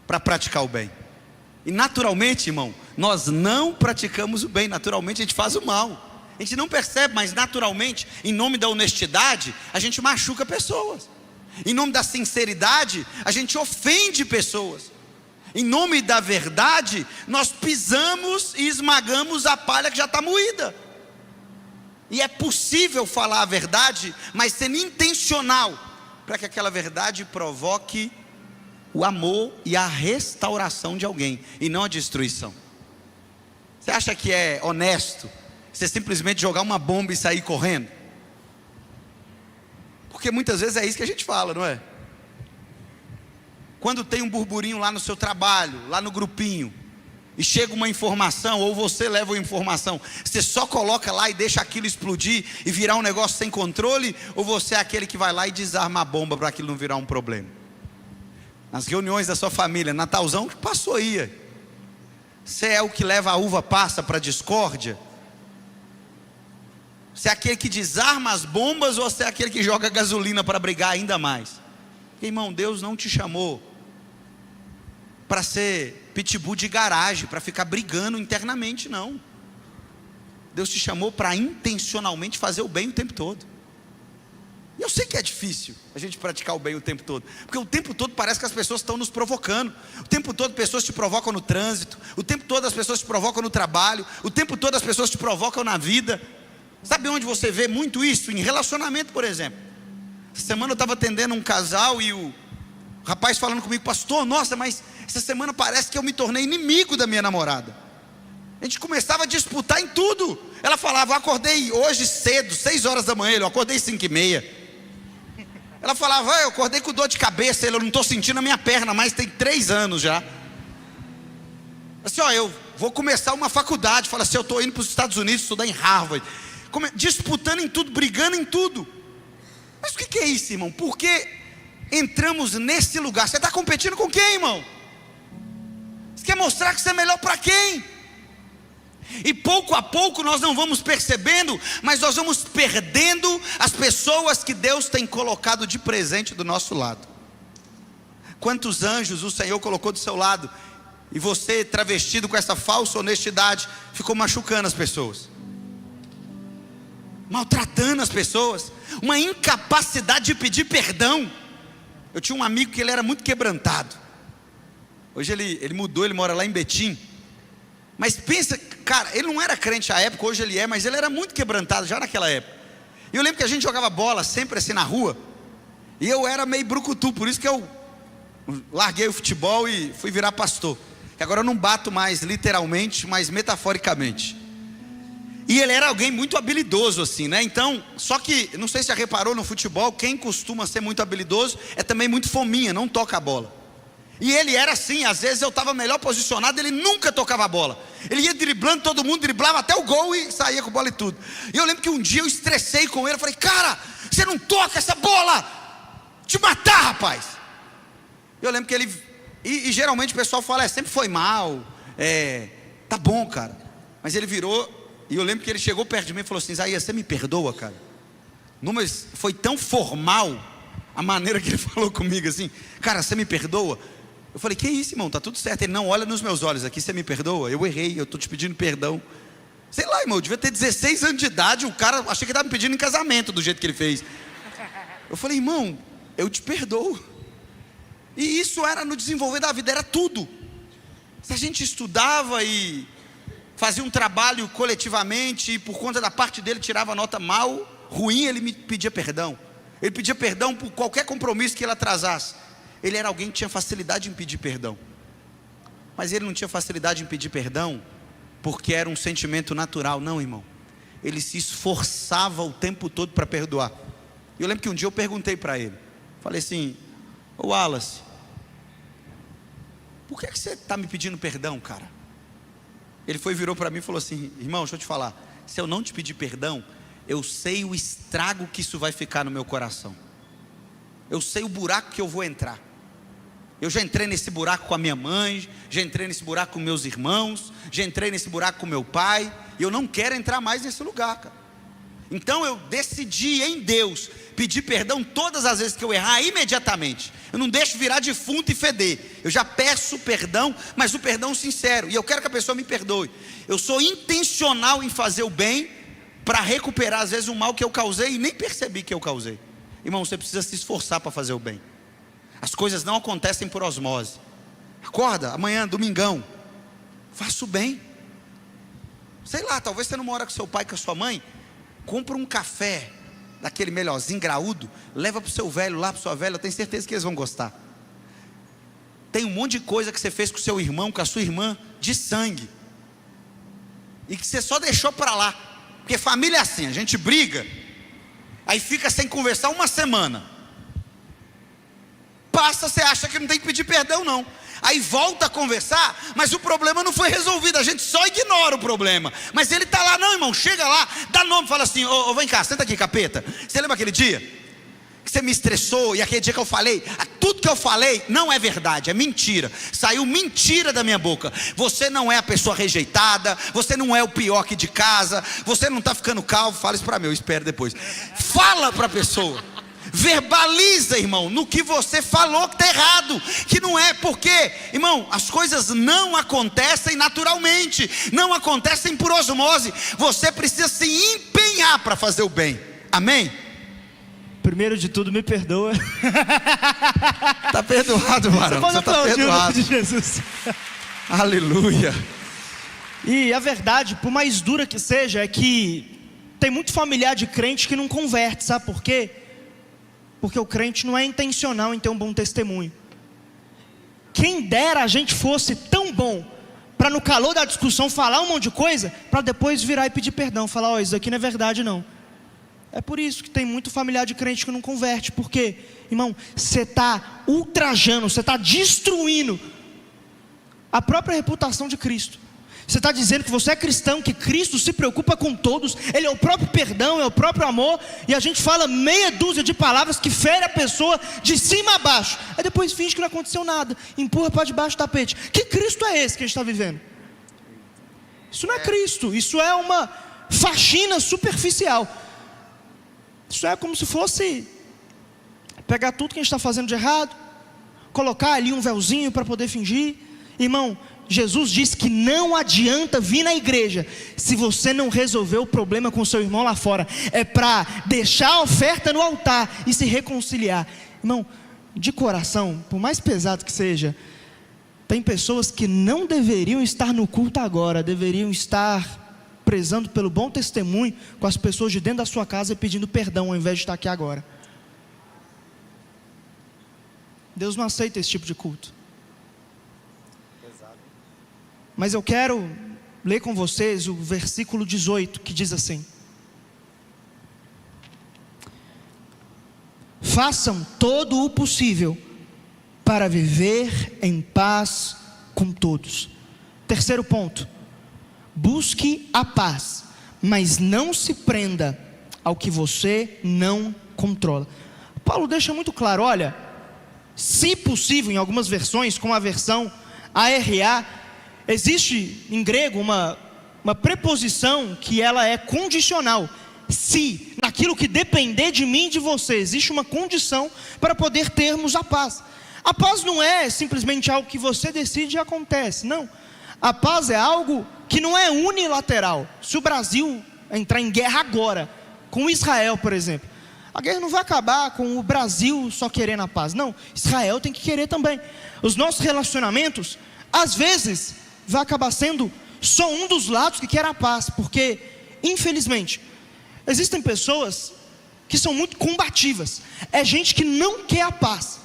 para praticar o bem. E naturalmente, irmão, nós não praticamos o bem. Naturalmente a gente faz o mal. A gente não percebe, mas naturalmente, em nome da honestidade, a gente machuca pessoas. Em nome da sinceridade, a gente ofende pessoas. Em nome da verdade, nós pisamos e esmagamos a palha que já está moída. E é possível falar a verdade, mas sendo intencional, para que aquela verdade provoque o amor e a restauração de alguém, e não a destruição. Você acha que é honesto você simplesmente jogar uma bomba e sair correndo? Porque muitas vezes é isso que a gente fala, não é? Quando tem um burburinho lá no seu trabalho, lá no grupinho, e chega uma informação, ou você leva uma informação, você só coloca lá e deixa aquilo explodir e virar um negócio sem controle, ou você é aquele que vai lá e desarma a bomba para aquilo não virar um problema? Nas reuniões da sua família, Natalzão que passou aí, você é o que leva a uva passa para a discórdia, Você é aquele que desarma as bombas ou você é aquele que joga gasolina para brigar ainda mais? Porque, irmão, Deus não te chamou para ser pitbull de garagem, para ficar brigando internamente, não. Deus te chamou para intencionalmente fazer o bem o tempo todo. E eu sei que é difícil a gente praticar o bem o tempo todo, porque o tempo todo parece que as pessoas estão nos provocando. O tempo todo pessoas te provocam no trânsito, o tempo todo as pessoas te provocam no trabalho, o tempo todo as pessoas te provocam na vida. Sabe onde você vê muito isso? Em relacionamento, por exemplo. Essa semana eu estava atendendo um casal e o rapaz falando comigo: pastor, nossa, mas essa semana parece que eu me tornei inimigo da minha namorada. A gente começava a disputar em tudo. Ela falava: eu acordei hoje cedo, 6 horas da manhã. Eu acordei 5h30. Ela falava: eu acordei com dor de cabeça. Eu não estou sentindo a minha perna, mas tem 3 anos já. Assim, eu vou começar uma faculdade. Fala assim: eu estou indo para os Estados Unidos estudar em Harvard. Disputando em tudo, brigando em tudo. Mas o que é isso, irmão? Por que entramos nesse lugar? Você está competindo com quem, irmão? Você quer mostrar que você é melhor para quem? E pouco a pouco nós não vamos percebendo, mas nós vamos perdendo as pessoas que Deus tem colocado de presente do nosso lado. Quantos anjos o Senhor colocou do seu lado, e você, travestido com essa falsa honestidade, ficou machucando as pessoas, maltratando as pessoas, uma incapacidade de pedir perdão. Eu tinha um amigo que ele era muito quebrantado. Hoje ele mudou, ele mora lá em Betim. Mas pensa, cara, ele não era crente à época, hoje ele é, mas ele era muito quebrantado já naquela época. E eu lembro que a gente jogava bola sempre assim na rua, e eu era meio brucutu, por isso que eu larguei o futebol e fui virar pastor. Que agora eu não bato mais literalmente, mas metaforicamente. E ele era alguém muito habilidoso assim, né? Então, só que, não sei se já reparou no futebol, quem costuma ser muito habilidoso é também muito fominha, não toca a bola. E ele era assim, às vezes eu estava melhor posicionado, ele nunca tocava a bola. Ele ia driblando todo mundo, driblava até o gol e saía com a bola e tudo. E eu lembro que um dia eu estressei com ele, eu falei: cara, você não toca essa bola, te matar, rapaz. Eu lembro que ele, e geralmente o pessoal fala: sempre foi mal, tá bom, cara. Mas ele virou, e eu lembro que ele chegou perto de mim e falou assim: Isaías, você me perdoa, cara? Mas foi tão formal a maneira que ele falou comigo assim: cara, você me perdoa? Eu falei: que isso, irmão, tá tudo certo. Ele: não, olha nos meus olhos aqui, você me perdoa? Eu errei, eu estou te pedindo perdão. Sei lá, irmão, eu devia ter 16 anos de idade. O cara, achei que estava me pedindo em casamento do jeito que ele fez. Eu falei: irmão, eu te perdoo. E isso era no desenvolver da vida, era tudo. Se a gente estudava e fazia um trabalho coletivamente, e por conta da parte dele tirava nota mal, ruim, ele me pedia perdão. Ele pedia perdão por qualquer compromisso que ele atrasasse. Ele era alguém que tinha facilidade em pedir perdão. Mas ele não tinha facilidade em pedir perdão porque era um sentimento natural, não, irmão. Ele se esforçava o tempo todo para perdoar. Eu lembro que um dia eu perguntei para ele, falei assim: ô Wallace, por que você está me pedindo perdão, cara? Ele virou para mim e falou assim: irmão, deixa eu te falar, se eu não te pedir perdão, eu sei o estrago que isso vai ficar no meu coração. Eu sei o buraco que eu vou entrar. Eu já entrei nesse buraco com a minha mãe, já entrei nesse buraco com meus irmãos, já entrei nesse buraco com meu pai, e eu não quero entrar mais nesse lugar, cara. Então eu decidi em Deus pedir perdão todas as vezes que eu errar, imediatamente. Eu não deixo virar defunto e feder. Eu já peço perdão, mas o perdão sincero, e eu quero que a pessoa me perdoe. Eu sou intencional em fazer o bem para recuperar às vezes o mal que eu causei e nem percebi que eu causei. Irmão, você precisa se esforçar para fazer o bem. As coisas não acontecem por osmose. Acorda, amanhã, domingão, faça o bem. Sei lá, talvez você não mora com seu pai, com a sua mãe. Compra um café daquele melhorzinho, graúdo, leva para o seu velho lá, para sua velha. Eu tenho certeza que eles vão gostar. Tem um monte de coisa que você fez com o seu irmão, com a sua irmã, de sangue, e que você só deixou para lá. Porque família é assim, a gente briga, aí fica sem conversar uma semana. Passa, você acha que não tem que pedir perdão não. Aí volta a conversar, mas o problema não foi resolvido. A gente só ignora o problema. Mas ele está lá, não, irmão, chega lá, dá nome, fala assim: ô, vem cá, senta aqui, capeta. Você lembra aquele dia que você me estressou, e aquele dia que eu falei, tudo que eu falei não é verdade, é mentira. Saiu mentira da minha boca. Você não é a pessoa rejeitada, você não é o pior aqui de casa, você não está ficando calvo. Fala isso para mim, eu espero depois. Fala para a pessoa, verbaliza, irmão, no que você falou que está errado, que não é, porque, irmão, as coisas não acontecem naturalmente, não acontecem por osmose. Você precisa se empenhar para fazer o bem. Amém? Primeiro de tudo, me perdoa. Está perdoado, varão. Você pode aplaudir o nome de Jesus. Aleluia. E a verdade, por mais dura que seja, é que tem muito familiar de crente que não converte. Sabe por quê? Porque o crente não é intencional em ter um bom testemunho. Quem dera a gente fosse tão bom para no calor da discussão falar um monte de coisa, para depois virar e pedir perdão, falar, ó, isso aqui não é verdade não. É por isso que tem muito familiar de crente que não converte. Porque, irmão, você está ultrajando, você está destruindo a própria reputação de Cristo. Você está dizendo que você é cristão, que Cristo se preocupa com todos, Ele é o próprio perdão, é o próprio amor, e a gente fala meia dúzia de palavras que fere a pessoa de cima a baixo, aí depois finge que não aconteceu nada, empurra para debaixo do tapete. Que Cristo é esse que a gente está vivendo? Isso não é Cristo, isso é uma faxina superficial. Isso é como se fosse pegar tudo que a gente está fazendo de errado, colocar ali um véuzinho para poder fingir. Irmão, Jesus disse que não adianta vir na igreja se você não resolver o problema com seu irmão lá fora. É para deixar a oferta no altar e se reconciliar. Irmão, de coração, por mais pesado que seja, tem pessoas que não deveriam estar no culto agora, deveriam estar prezando pelo bom testemunho com as pessoas de dentro da sua casa e pedindo perdão ao invés de estar aqui agora. Deus não aceita esse tipo de culto. Mas eu quero ler com vocês o versículo 18, que diz assim: façam todo o possível para viver em paz com todos. Terceiro ponto: busque a paz, mas não se prenda ao que você não controla. Paulo deixa muito claro, olha, se possível, em algumas versões, como a versão ARA, existe em grego uma preposição que ela é condicional. Se, naquilo que depender de mim e de você, existe uma condição para poder termos a paz. A paz não é simplesmente algo que você decide e acontece, não. A paz é algo que não é unilateral. Se o Brasil entrar em guerra agora, com Israel, por exemplo, a guerra não vai acabar com o Brasil só querendo a paz. Não, Israel tem que querer também. Os nossos relacionamentos, às vezes, vai acabar sendo só um dos lados que quer a paz. Porque, infelizmente, existem pessoas que são muito combativas. É gente que não quer a paz.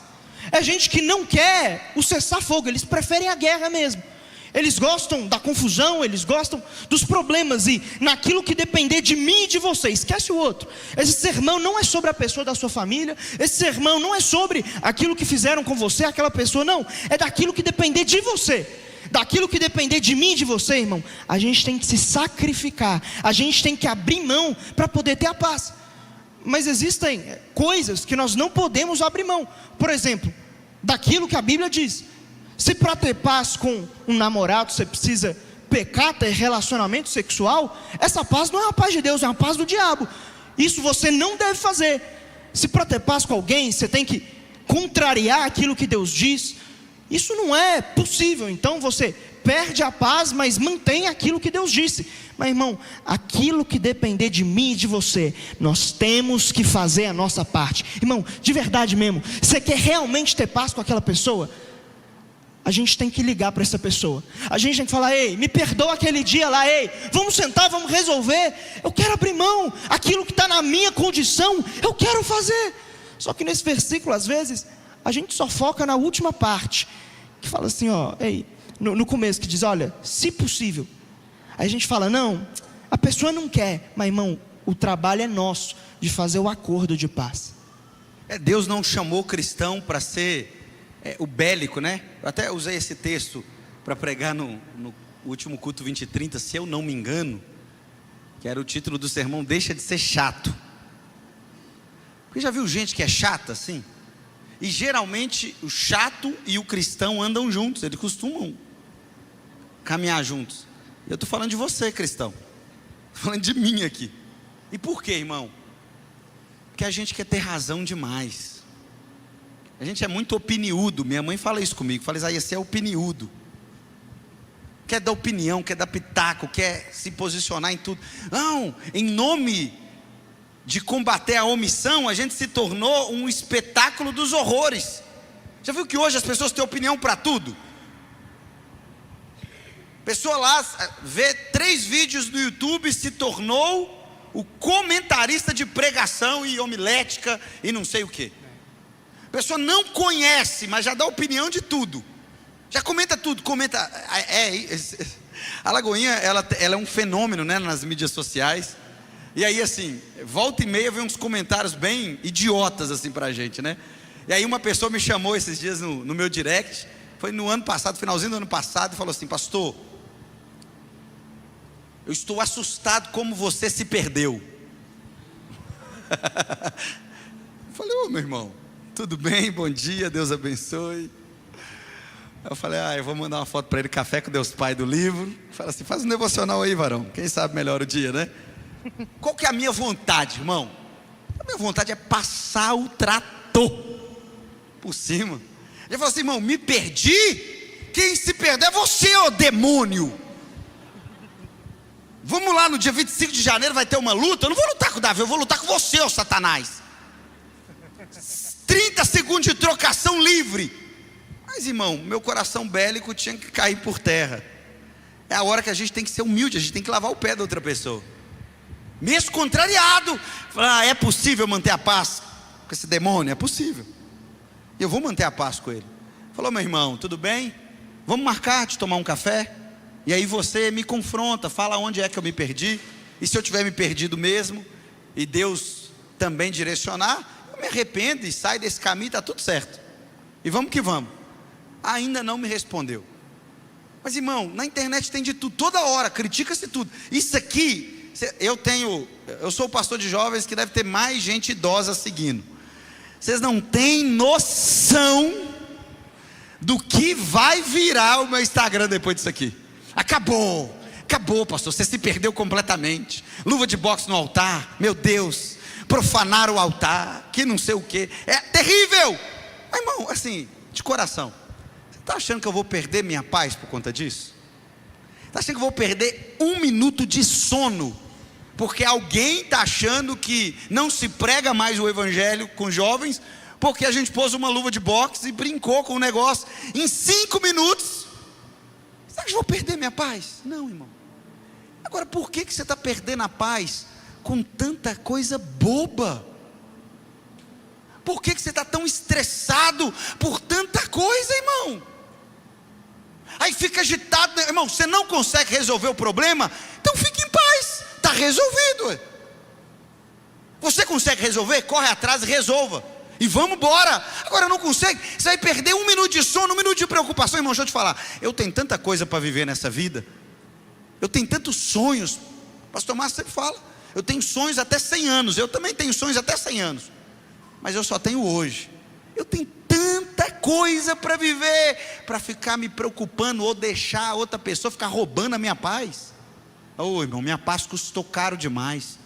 É gente que não quer o cessar-fogo. Eles preferem a guerra mesmo. Eles gostam da confusão, eles gostam dos problemas. E naquilo que depender de mim e de você, esquece o outro. Esse sermão não é sobre a pessoa da sua família. Esse sermão não é sobre aquilo que fizeram com você, aquela pessoa, não. É daquilo que depender de você. Daquilo que depender de mim e de você, irmão. A gente tem que se sacrificar. A gente tem que abrir mão para poder ter a paz. Mas existem coisas que nós não podemos abrir mão. Por exemplo, daquilo que a Bíblia diz. Se para ter paz com um namorado você precisa pecar, ter relacionamento sexual, essa paz não é a paz de Deus, é a paz do diabo. Isso você não deve fazer. Se para ter paz com alguém você tem que contrariar aquilo que Deus diz, isso não é possível. Então você perde a paz, mas mantém aquilo que Deus disse. Mas irmão, aquilo que depender de mim e de você, nós temos que fazer a nossa parte. Irmão, de verdade mesmo, você quer realmente ter paz com aquela pessoa? A gente tem que ligar para essa pessoa. A gente tem que falar: ei, me perdoa aquele dia lá, ei, vamos sentar, vamos resolver. Eu quero abrir mão, aquilo que está na minha condição, eu quero fazer. Só que nesse versículo, às vezes, a gente só foca na última parte, que fala assim, ó, ei, no começo, que diz, olha, se possível. Aí a gente fala, não, a pessoa não quer, mas irmão, o trabalho é nosso, de fazer o acordo de paz. Deus não chamou cristão para ser o bélico, né? Eu até usei esse texto para pregar no último culto 20 e 30, se eu não me engano, que era o título do sermão, deixa de ser chato. Você já viu gente que é chata assim? E geralmente o chato e o cristão andam juntos, eles costumam caminhar juntos. Eu estou falando de você, cristão, estou falando de mim aqui. E por quê, irmão? Porque a gente quer ter razão demais. A gente é muito opiniudo. Minha mãe fala isso comigo, fala: Isaías, você é opiniudo. Quer dar opinião, quer dar pitaco, quer se posicionar em tudo. Não, em nome de combater a omissão, a gente se tornou um espetáculo dos horrores. Já viu que hoje as pessoas têm opinião para tudo? A pessoa lá vê 3 vídeos no YouTube, se tornou o comentarista de pregação e homilética e não sei o que. A pessoa não conhece, mas já dá opinião de tudo. Já comenta tudo, comenta. A Lagoinha, ela é um fenômeno, né, nas mídias sociais. E aí assim, volta e meia vem uns comentários bem idiotas assim pra gente, né? E aí uma pessoa me chamou esses dias no meu direct, foi no ano passado, finalzinho do ano passado, e falou assim: pastor, eu estou assustado como você se perdeu. Eu falei: ô meu irmão, tudo bem? Bom dia, Deus abençoe. Eu falei: eu vou mandar uma foto para ele, café com Deus Pai do livro. Fala assim: faz um devocional aí, varão, quem sabe melhor o dia, né? Qual que é a minha vontade, irmão? A minha vontade é passar o trator por cima. Ele falou assim: irmão, me perdi? Quem se perder é você, ô demônio. Vamos lá no dia 25 de janeiro, vai ter uma luta. Eu não vou lutar com o Davi, eu vou lutar com você, ô Satanás. 30 segundos de trocação livre. Mas irmão, meu coração bélico tinha que cair por terra. É a hora que a gente tem que ser humilde, a gente tem que lavar o pé da outra pessoa. Mesmo contrariado, falar: é possível manter a paz com esse demônio? É possível. Eu vou manter a paz com ele. Falou: meu irmão, tudo bem? Vamos marcar de tomar um café? E aí você me confronta, fala onde é que eu me perdi. E se eu tiver me perdido mesmo, e Deus também direcionar, eu me arrependo e saio desse caminho, está tudo certo. E vamos que vamos. Ainda não me respondeu. Mas irmão, na internet tem de tudo, toda hora, critica-se tudo. Isso aqui, eu sou o pastor de jovens que deve ter mais gente idosa seguindo. Vocês não têm noção do que vai virar o meu Instagram depois disso aqui. Acabou, pastor, você se perdeu completamente. Luva de boxe no altar, meu Deus, profanar o altar, que não sei o que, é terrível. Mas irmão, assim, de coração, você está achando que eu vou perder minha paz por conta disso? Está achando que eu vou perder 1 minuto de sono porque alguém está achando que não se prega mais o evangelho com jovens, porque a gente pôs uma luva de boxe e brincou com o negócio em 5 minutos? Você acha que eu vou perder minha paz? Não, irmão. Agora, por que você está perdendo a paz com tanta coisa boba? Por que você está tão estressado por tanta coisa, irmão? Aí fica agitado, irmão, você não consegue resolver o problema? Então fique em paz, está resolvido. Você consegue resolver? Corre atrás e resolva. E vamos embora. Agora não consegue, você vai perder 1 minuto de sono, 1 minuto de preocupação. Irmão, deixa eu te falar, eu tenho tanta coisa para viver nessa vida. Eu tenho tantos sonhos. Pastor Márcio sempre fala, eu tenho sonhos até 100 anos. Eu também tenho sonhos até 100 anos. Mas eu só tenho hoje. Eu tenho tanta coisa para viver, para ficar me preocupando ou deixar a outra pessoa ficar roubando a minha paz. Ô irmão, minha paz custou caro demais.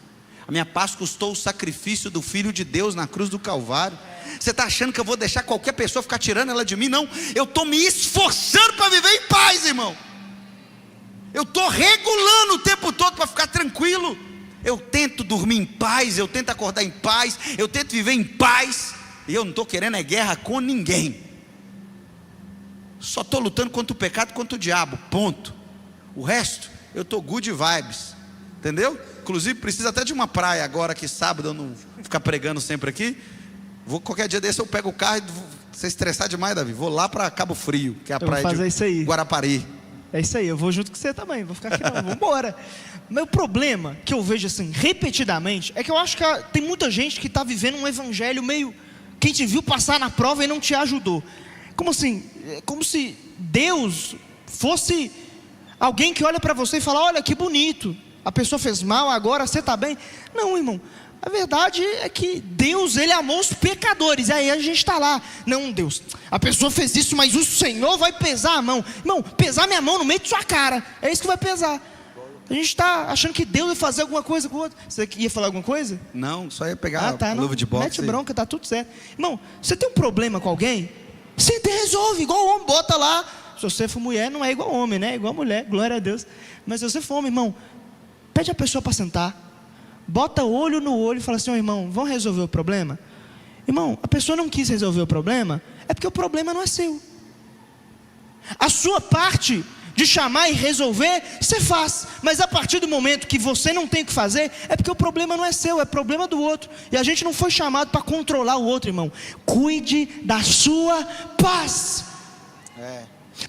A minha paz custou o sacrifício do Filho de Deus na cruz do Calvário. Você está achando que eu vou deixar qualquer pessoa ficar tirando ela de mim? Não, eu estou me esforçando para viver em paz, irmão. Eu estou regulando o tempo todo para ficar tranquilo. Eu tento dormir em paz, eu tento acordar em paz, eu tento viver em paz. E eu não estou querendo guerra com ninguém. Só estou lutando contra o pecado e contra o diabo, ponto. O resto, eu estou good vibes, entendeu? Inclusive precisa até de uma praia agora, que sábado eu não vou ficar pregando sempre aqui. Qualquer dia desse eu pego o carro e se estressar demais, Davi, vou lá para Cabo Frio, que é a praia de Guarapari. É isso aí, eu vou junto com você também, vou ficar aqui não, vamos embora. Meu problema, que eu vejo assim, repetidamente, é que eu acho que tem muita gente que está vivendo um evangelho meio, quem te viu passar na prova e não te ajudou. Como assim? Como se Deus fosse alguém que olha para você e fala, olha que bonito, a pessoa fez mal, agora você está bem. Não, irmão, A verdade é que Deus, Ele amou os pecadores. E aí a gente está lá. Não, Deus, a pessoa fez isso, mas o Senhor vai pesar a mão. Irmão, pesar minha mão no meio de sua cara. É isso que vai pesar. A gente está achando que Deus vai fazer alguma coisa com o outro. Você ia falar alguma coisa? Não, só ia pegar tá, a luva de boxe. Mete bronca, tá tudo certo. Irmão, você tem um problema com alguém? Você resolve, igual homem, bota lá. Se você for mulher, não é igual homem, né? É igual mulher, glória a Deus. Mas se você for homem, irmão, pede a pessoa para sentar. Bota olho no olho e fala assim: irmão, vamos resolver o problema? Irmão, a pessoa não quis resolver o problema, é porque o problema não é seu. A sua parte de chamar e resolver, você faz. Mas a partir do momento que você não tem o que fazer, é porque o problema não é seu, é problema do outro. E a gente não foi chamado para controlar o outro, irmão. Cuide da sua paz.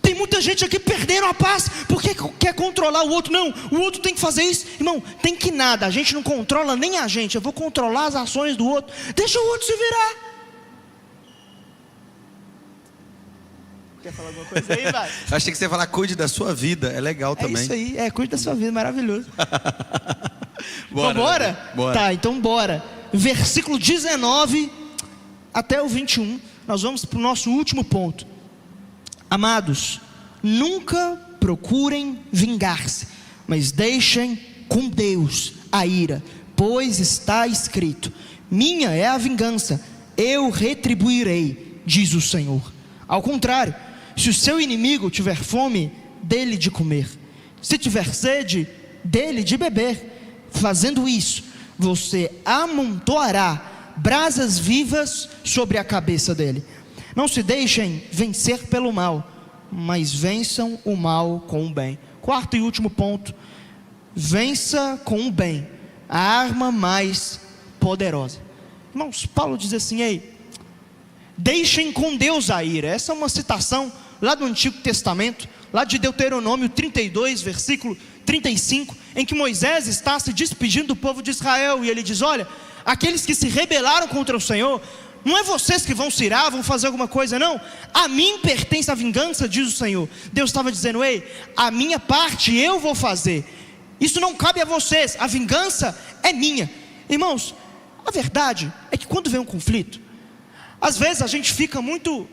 Tem muita gente aqui perdendo a paz porque quer controlar o outro. Não, o outro tem que fazer isso. Irmão, tem que nada. A gente não controla nem a gente. Eu vou controlar as ações do outro. Deixa o outro se virar. Quer falar alguma coisa aí, vai? Achei que você ia falar cuide da sua vida. É legal também. É isso aí, cuide da sua vida, maravilhoso. Bora? Bora? Tá, então bora. Versículo 19 até o 21. Nós vamos para o nosso último ponto. Amados, nunca procurem vingar-se, mas deixem com Deus a ira, pois está escrito: minha é a vingança, eu retribuirei, diz o Senhor. Ao contrário, se o seu inimigo tiver fome, dele de comer, se tiver sede, dele de beber. Fazendo isso, você amontoará brasas vivas sobre a cabeça dele. Não se deixem vencer pelo mal, mas vençam o mal com o bem. Quarto e último ponto: vença com o bem, a arma mais poderosa. Irmãos, Paulo diz assim: ei, deixem com Deus a ira. Essa é uma citação lá do Antigo Testamento, lá de Deuteronômio 32, versículo 35, em que Moisés está se despedindo do povo de Israel, e ele diz: olha, aqueles que se rebelaram contra o Senhor, não é vocês que vão se irar, vão fazer alguma coisa, não. A mim pertence a vingança, diz o Senhor. Deus estava dizendo: ei, a minha parte eu vou fazer. Isso não cabe a vocês, a vingança é minha. Irmãos, a verdade é que quando vem um conflito, às vezes a gente fica muito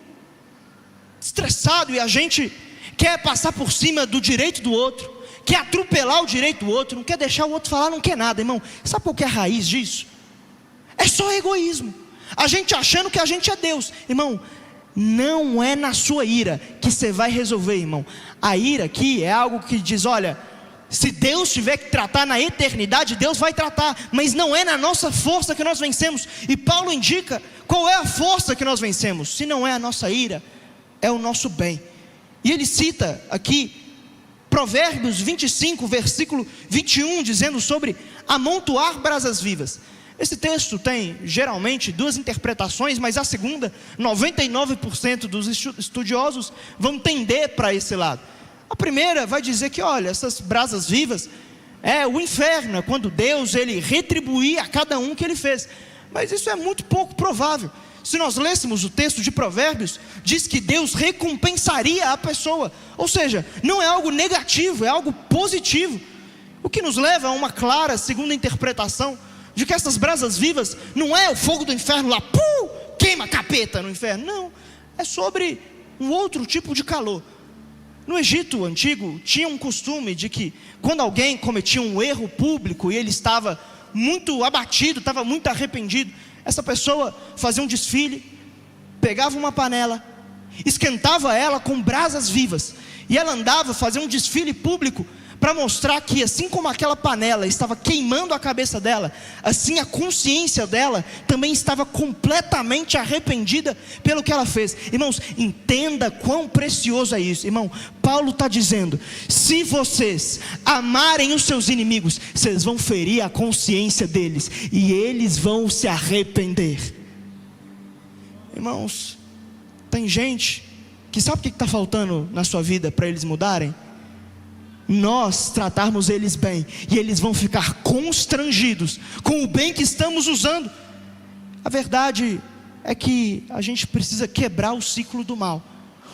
estressado e a gente quer passar por cima do direito do outro, quer atropelar o direito do outro, não quer deixar o outro falar, não quer nada, irmão. Sabe qual que é a raiz disso? É só egoísmo. A gente achando que a gente é Deus. Irmão, não é na sua ira que você vai resolver, irmão. A ira aqui é algo que diz: olha, se Deus tiver que tratar na eternidade, Deus vai tratar, mas não é na nossa força que nós vencemos. E Paulo indica qual é a força que nós vencemos. Se não é a nossa ira, é o nosso bem. E ele cita aqui Provérbios 25, versículo 21, dizendo sobre amontoar brasas vivas. Esse texto tem geralmente duas interpretações, mas a segunda, 99% dos estudiosos vão tender para esse lado. A primeira vai dizer que, olha, essas brasas vivas é o inferno, é quando Deus ele retribuir a cada um que ele fez. Mas isso é muito pouco provável. Se nós lêssemos o texto de Provérbios, diz que Deus recompensaria a pessoa. Ou seja, não é algo negativo, é algo positivo. O que nos leva a uma clara segunda interpretação de que essas brasas vivas não é o fogo do inferno lá, queima capeta no inferno. Não, é sobre um outro tipo de calor. No Egito antigo tinha um costume de que quando alguém cometia um erro público e ele estava muito abatido, estava muito arrependido, essa pessoa fazia um desfile, pegava uma panela, esquentava ela com brasas vivas, e ela andava, fazia um desfile público para mostrar que assim como aquela panela estava queimando a cabeça dela, assim a consciência dela também estava completamente arrependida pelo que ela fez. Irmãos, entenda quão precioso é isso. Irmão, Paulo está dizendo: se vocês amarem os seus inimigos, vocês vão ferir a consciência deles, e eles vão se arrepender. Irmãos, tem gente que sabe o que está faltando na sua vida para eles mudarem? Nós tratarmos eles bem, e eles vão ficar constrangidos com o bem que estamos usando. A verdade é que a gente precisa quebrar o ciclo do mal.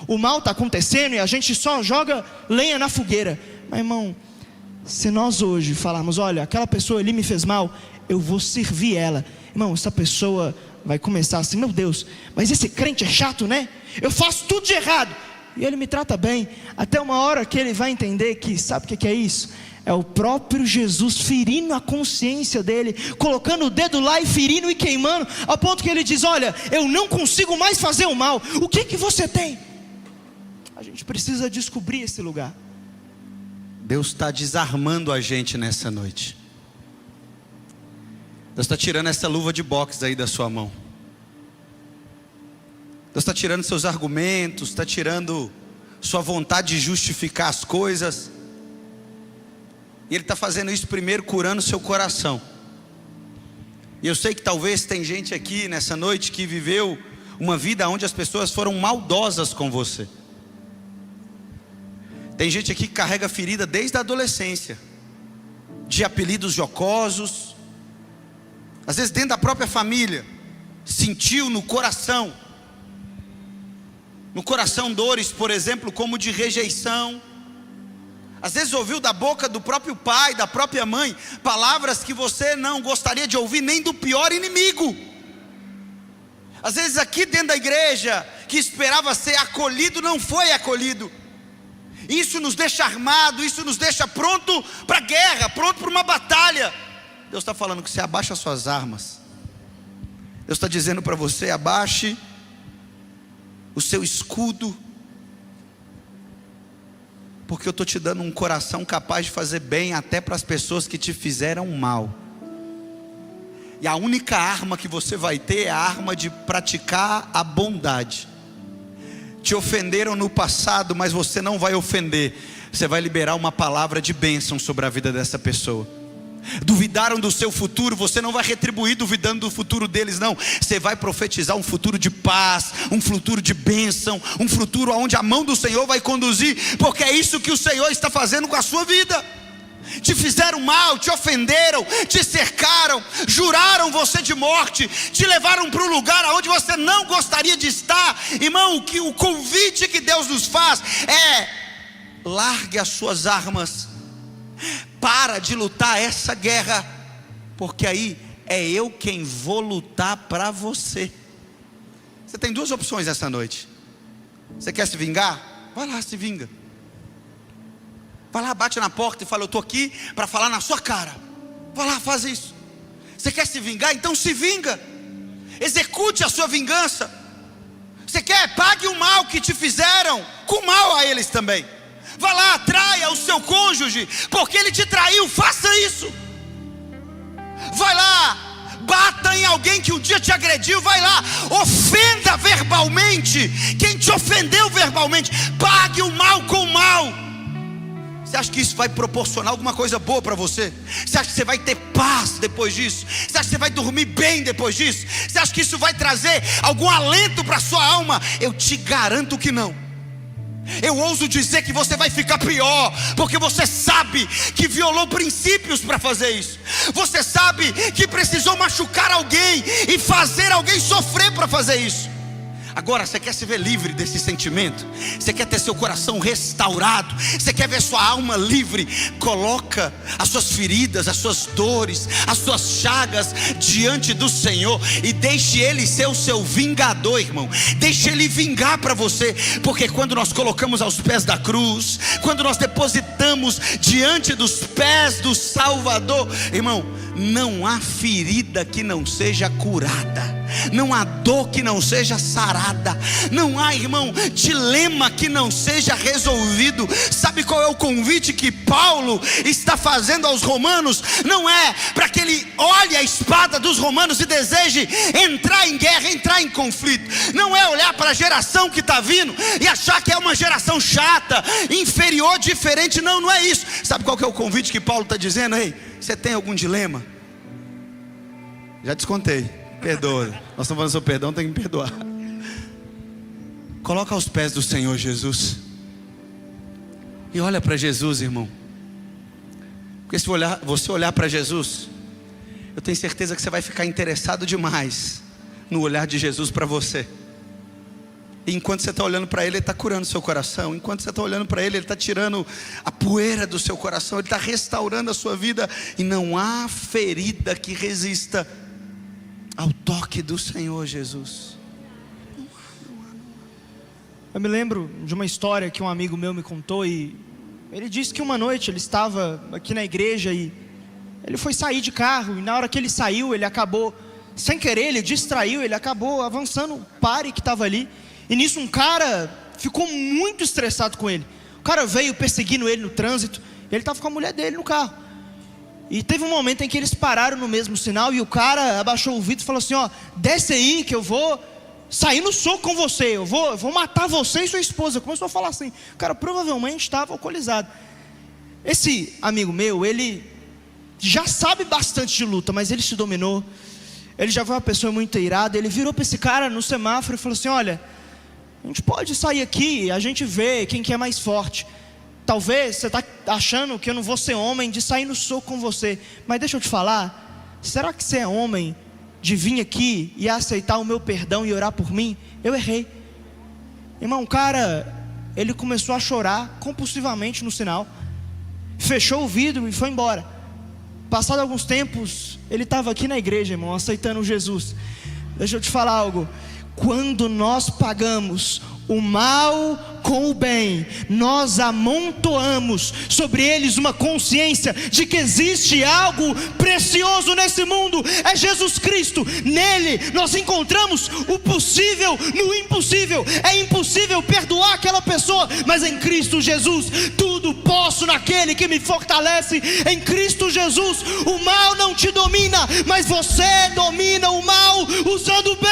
O mal está acontecendo e a gente só joga lenha na fogueira. Mas irmão, se nós hoje falarmos: olha, aquela pessoa ali me fez mal, eu vou servir ela. Irmão, essa pessoa vai começar assim: meu Deus, mas esse crente é chato, né? Eu faço tudo de errado e ele me trata bem. Até uma hora que ele vai entender que, sabe o que é isso? É o próprio Jesus ferindo a consciência dele, colocando o dedo lá e ferindo e queimando, ao ponto que ele diz: olha, eu não consigo mais fazer o mal. O que você tem? A gente precisa descobrir esse lugar. Deus está desarmando a gente nessa noite. Deus está tirando essa luva de boxe aí da sua mão. Deus está tirando seus argumentos, está tirando sua vontade de justificar as coisas. E Ele está fazendo isso primeiro curando seu coração. E eu sei que talvez tem gente aqui nessa noite que viveu uma vida onde as pessoas foram maldosas com você. Tem gente aqui que carrega ferida desde a adolescência, de apelidos jocosos. Às vezes dentro da própria família, sentiu no coração dores, por exemplo, como de rejeição. Às vezes ouviu da boca do próprio pai, da própria mãe, palavras que você não gostaria de ouvir nem do pior inimigo. Às vezes aqui dentro da igreja, que esperava ser acolhido, não foi acolhido. Isso nos deixa armado, isso nos deixa pronto para a guerra, pronto para uma batalha. Deus está falando que você abaixa as suas armas. Deus está dizendo para você: abaixe o seu escudo, porque eu estou te dando um coração capaz de fazer bem até para as pessoas que te fizeram mal. E a única arma que você vai ter é a arma de praticar a bondade. Te ofenderam no passado, mas você não vai ofender. Você vai liberar uma palavra de bênção sobre a vida dessa pessoa. Duvidaram do seu futuro, você não vai retribuir duvidando do futuro deles, não. Você vai profetizar um futuro de paz, um futuro de bênção, um futuro onde a mão do Senhor vai conduzir, porque é isso que o Senhor está fazendo com a sua vida. Te fizeram mal, te ofenderam, te cercaram, juraram você de morte, te levaram para um lugar onde você não gostaria de estar. Irmão, o convite que Deus nos faz é: largue as suas armas, para de lutar essa guerra, porque aí é eu quem vou lutar para você. Você tem duas opções essa noite. Você quer se vingar? Vai lá, se vinga. Vai lá, bate na porta e fala: eu estou aqui para falar na sua cara. Vai lá, faz isso. Você quer se vingar? Então se vinga. Execute a sua vingança. Você quer? Pague o mal que te fizeram com mal a eles também. Vá lá, traia o seu cônjuge, porque ele te traiu, faça isso. Vai lá, bata em alguém que um dia te agrediu, vai lá, ofenda verbalmente quem te ofendeu verbalmente, pague o mal com o mal. Você acha que isso vai proporcionar alguma coisa boa para você? Você acha que você vai ter paz depois disso? Você acha que você vai dormir bem depois disso? Você acha que isso vai trazer algum alento para a sua alma? Eu te garanto que não. Eu ouso dizer que você vai ficar pior, porque você sabe que violou princípios para fazer isso. Você sabe que precisou machucar alguém e fazer alguém sofrer para fazer isso. Agora, você quer se ver livre desse sentimento? Você quer ter seu coração restaurado? Você quer ver sua alma livre? Coloca as suas feridas, as suas dores, as suas chagas diante do Senhor e deixe Ele ser o seu vingador, irmão. Deixe Ele vingar para você, porque quando nós colocamos aos pés da cruz, quando nós depositamos diante dos pés do Salvador, irmão, não há ferida que não seja curada, não há dor que não seja sarada, não há, irmão, dilema que não seja resolvido. Sabe qual é o convite que Paulo está fazendo aos romanos? Não é para que ele olhe a espada dos romanos e deseje entrar em guerra, entrar em conflito. Não é olhar para a geração que está vindo e achar que é uma geração chata, inferior, diferente. Não, não é isso. Sabe qual que é o convite que Paulo está dizendo? Ei, você tem algum dilema? Já descontei, perdoa. Nós estamos falando sobre perdão, tem que me perdoar. Coloca aos pés do Senhor Jesus e olha para Jesus, irmão. Porque se você olhar para Jesus, eu tenho certeza que você vai ficar interessado demais no olhar de Jesus para você. E enquanto você está olhando para Ele, Ele está curando seu coração. Enquanto você está olhando para Ele, Ele está tirando a poeira do seu coração. Ele está restaurando a sua vida. E não há ferida que resista ao toque do Senhor Jesus. Eu me lembro de uma história que um amigo meu me contou. E ele disse que uma noite ele estava aqui na igreja e ele foi sair de carro. E na hora que ele saiu, ele acabou, sem querer, ele distraiu. Ele acabou avançando o pare que estava ali. E nisso um cara ficou muito estressado com ele. O cara veio perseguindo ele no trânsito. E ele estava com a mulher dele no carro. E teve um momento em que eles pararam no mesmo sinal. E o cara abaixou o vidro e falou assim: ó, desce aí que eu vou sair no soco com você. Eu vou matar você e sua esposa. Começou a falar assim. O cara provavelmente estava alcoolizado. Esse amigo meu, ele já sabe bastante de luta, mas ele se dominou. Ele já foi uma pessoa muito irada. Ele virou para esse cara no semáforo e falou assim: olha, a gente pode sair aqui, a gente vê quem que é mais forte. Talvez você está achando que eu não vou ser homem de sair no soco com você. Mas deixa eu te falar, será que você é homem de vir aqui e aceitar o meu perdão e orar por mim? Eu errei. Irmão, o cara, ele começou a chorar compulsivamente no sinal. Fechou o vidro e foi embora. Passado alguns tempos, ele estava aqui na igreja, irmão, aceitando Jesus. Deixa eu te falar algo. Quando nós pagamos o mal com o bem, nós amontoamos sobre eles uma consciência de que existe algo precioso nesse mundo. É Jesus Cristo. Nele nós encontramos o possível no impossível. É impossível perdoar aquela pessoa, mas em Cristo Jesus tudo posso naquele que me fortalece. Em Cristo Jesus o mal não te domina, mas você domina o mal usando o bem.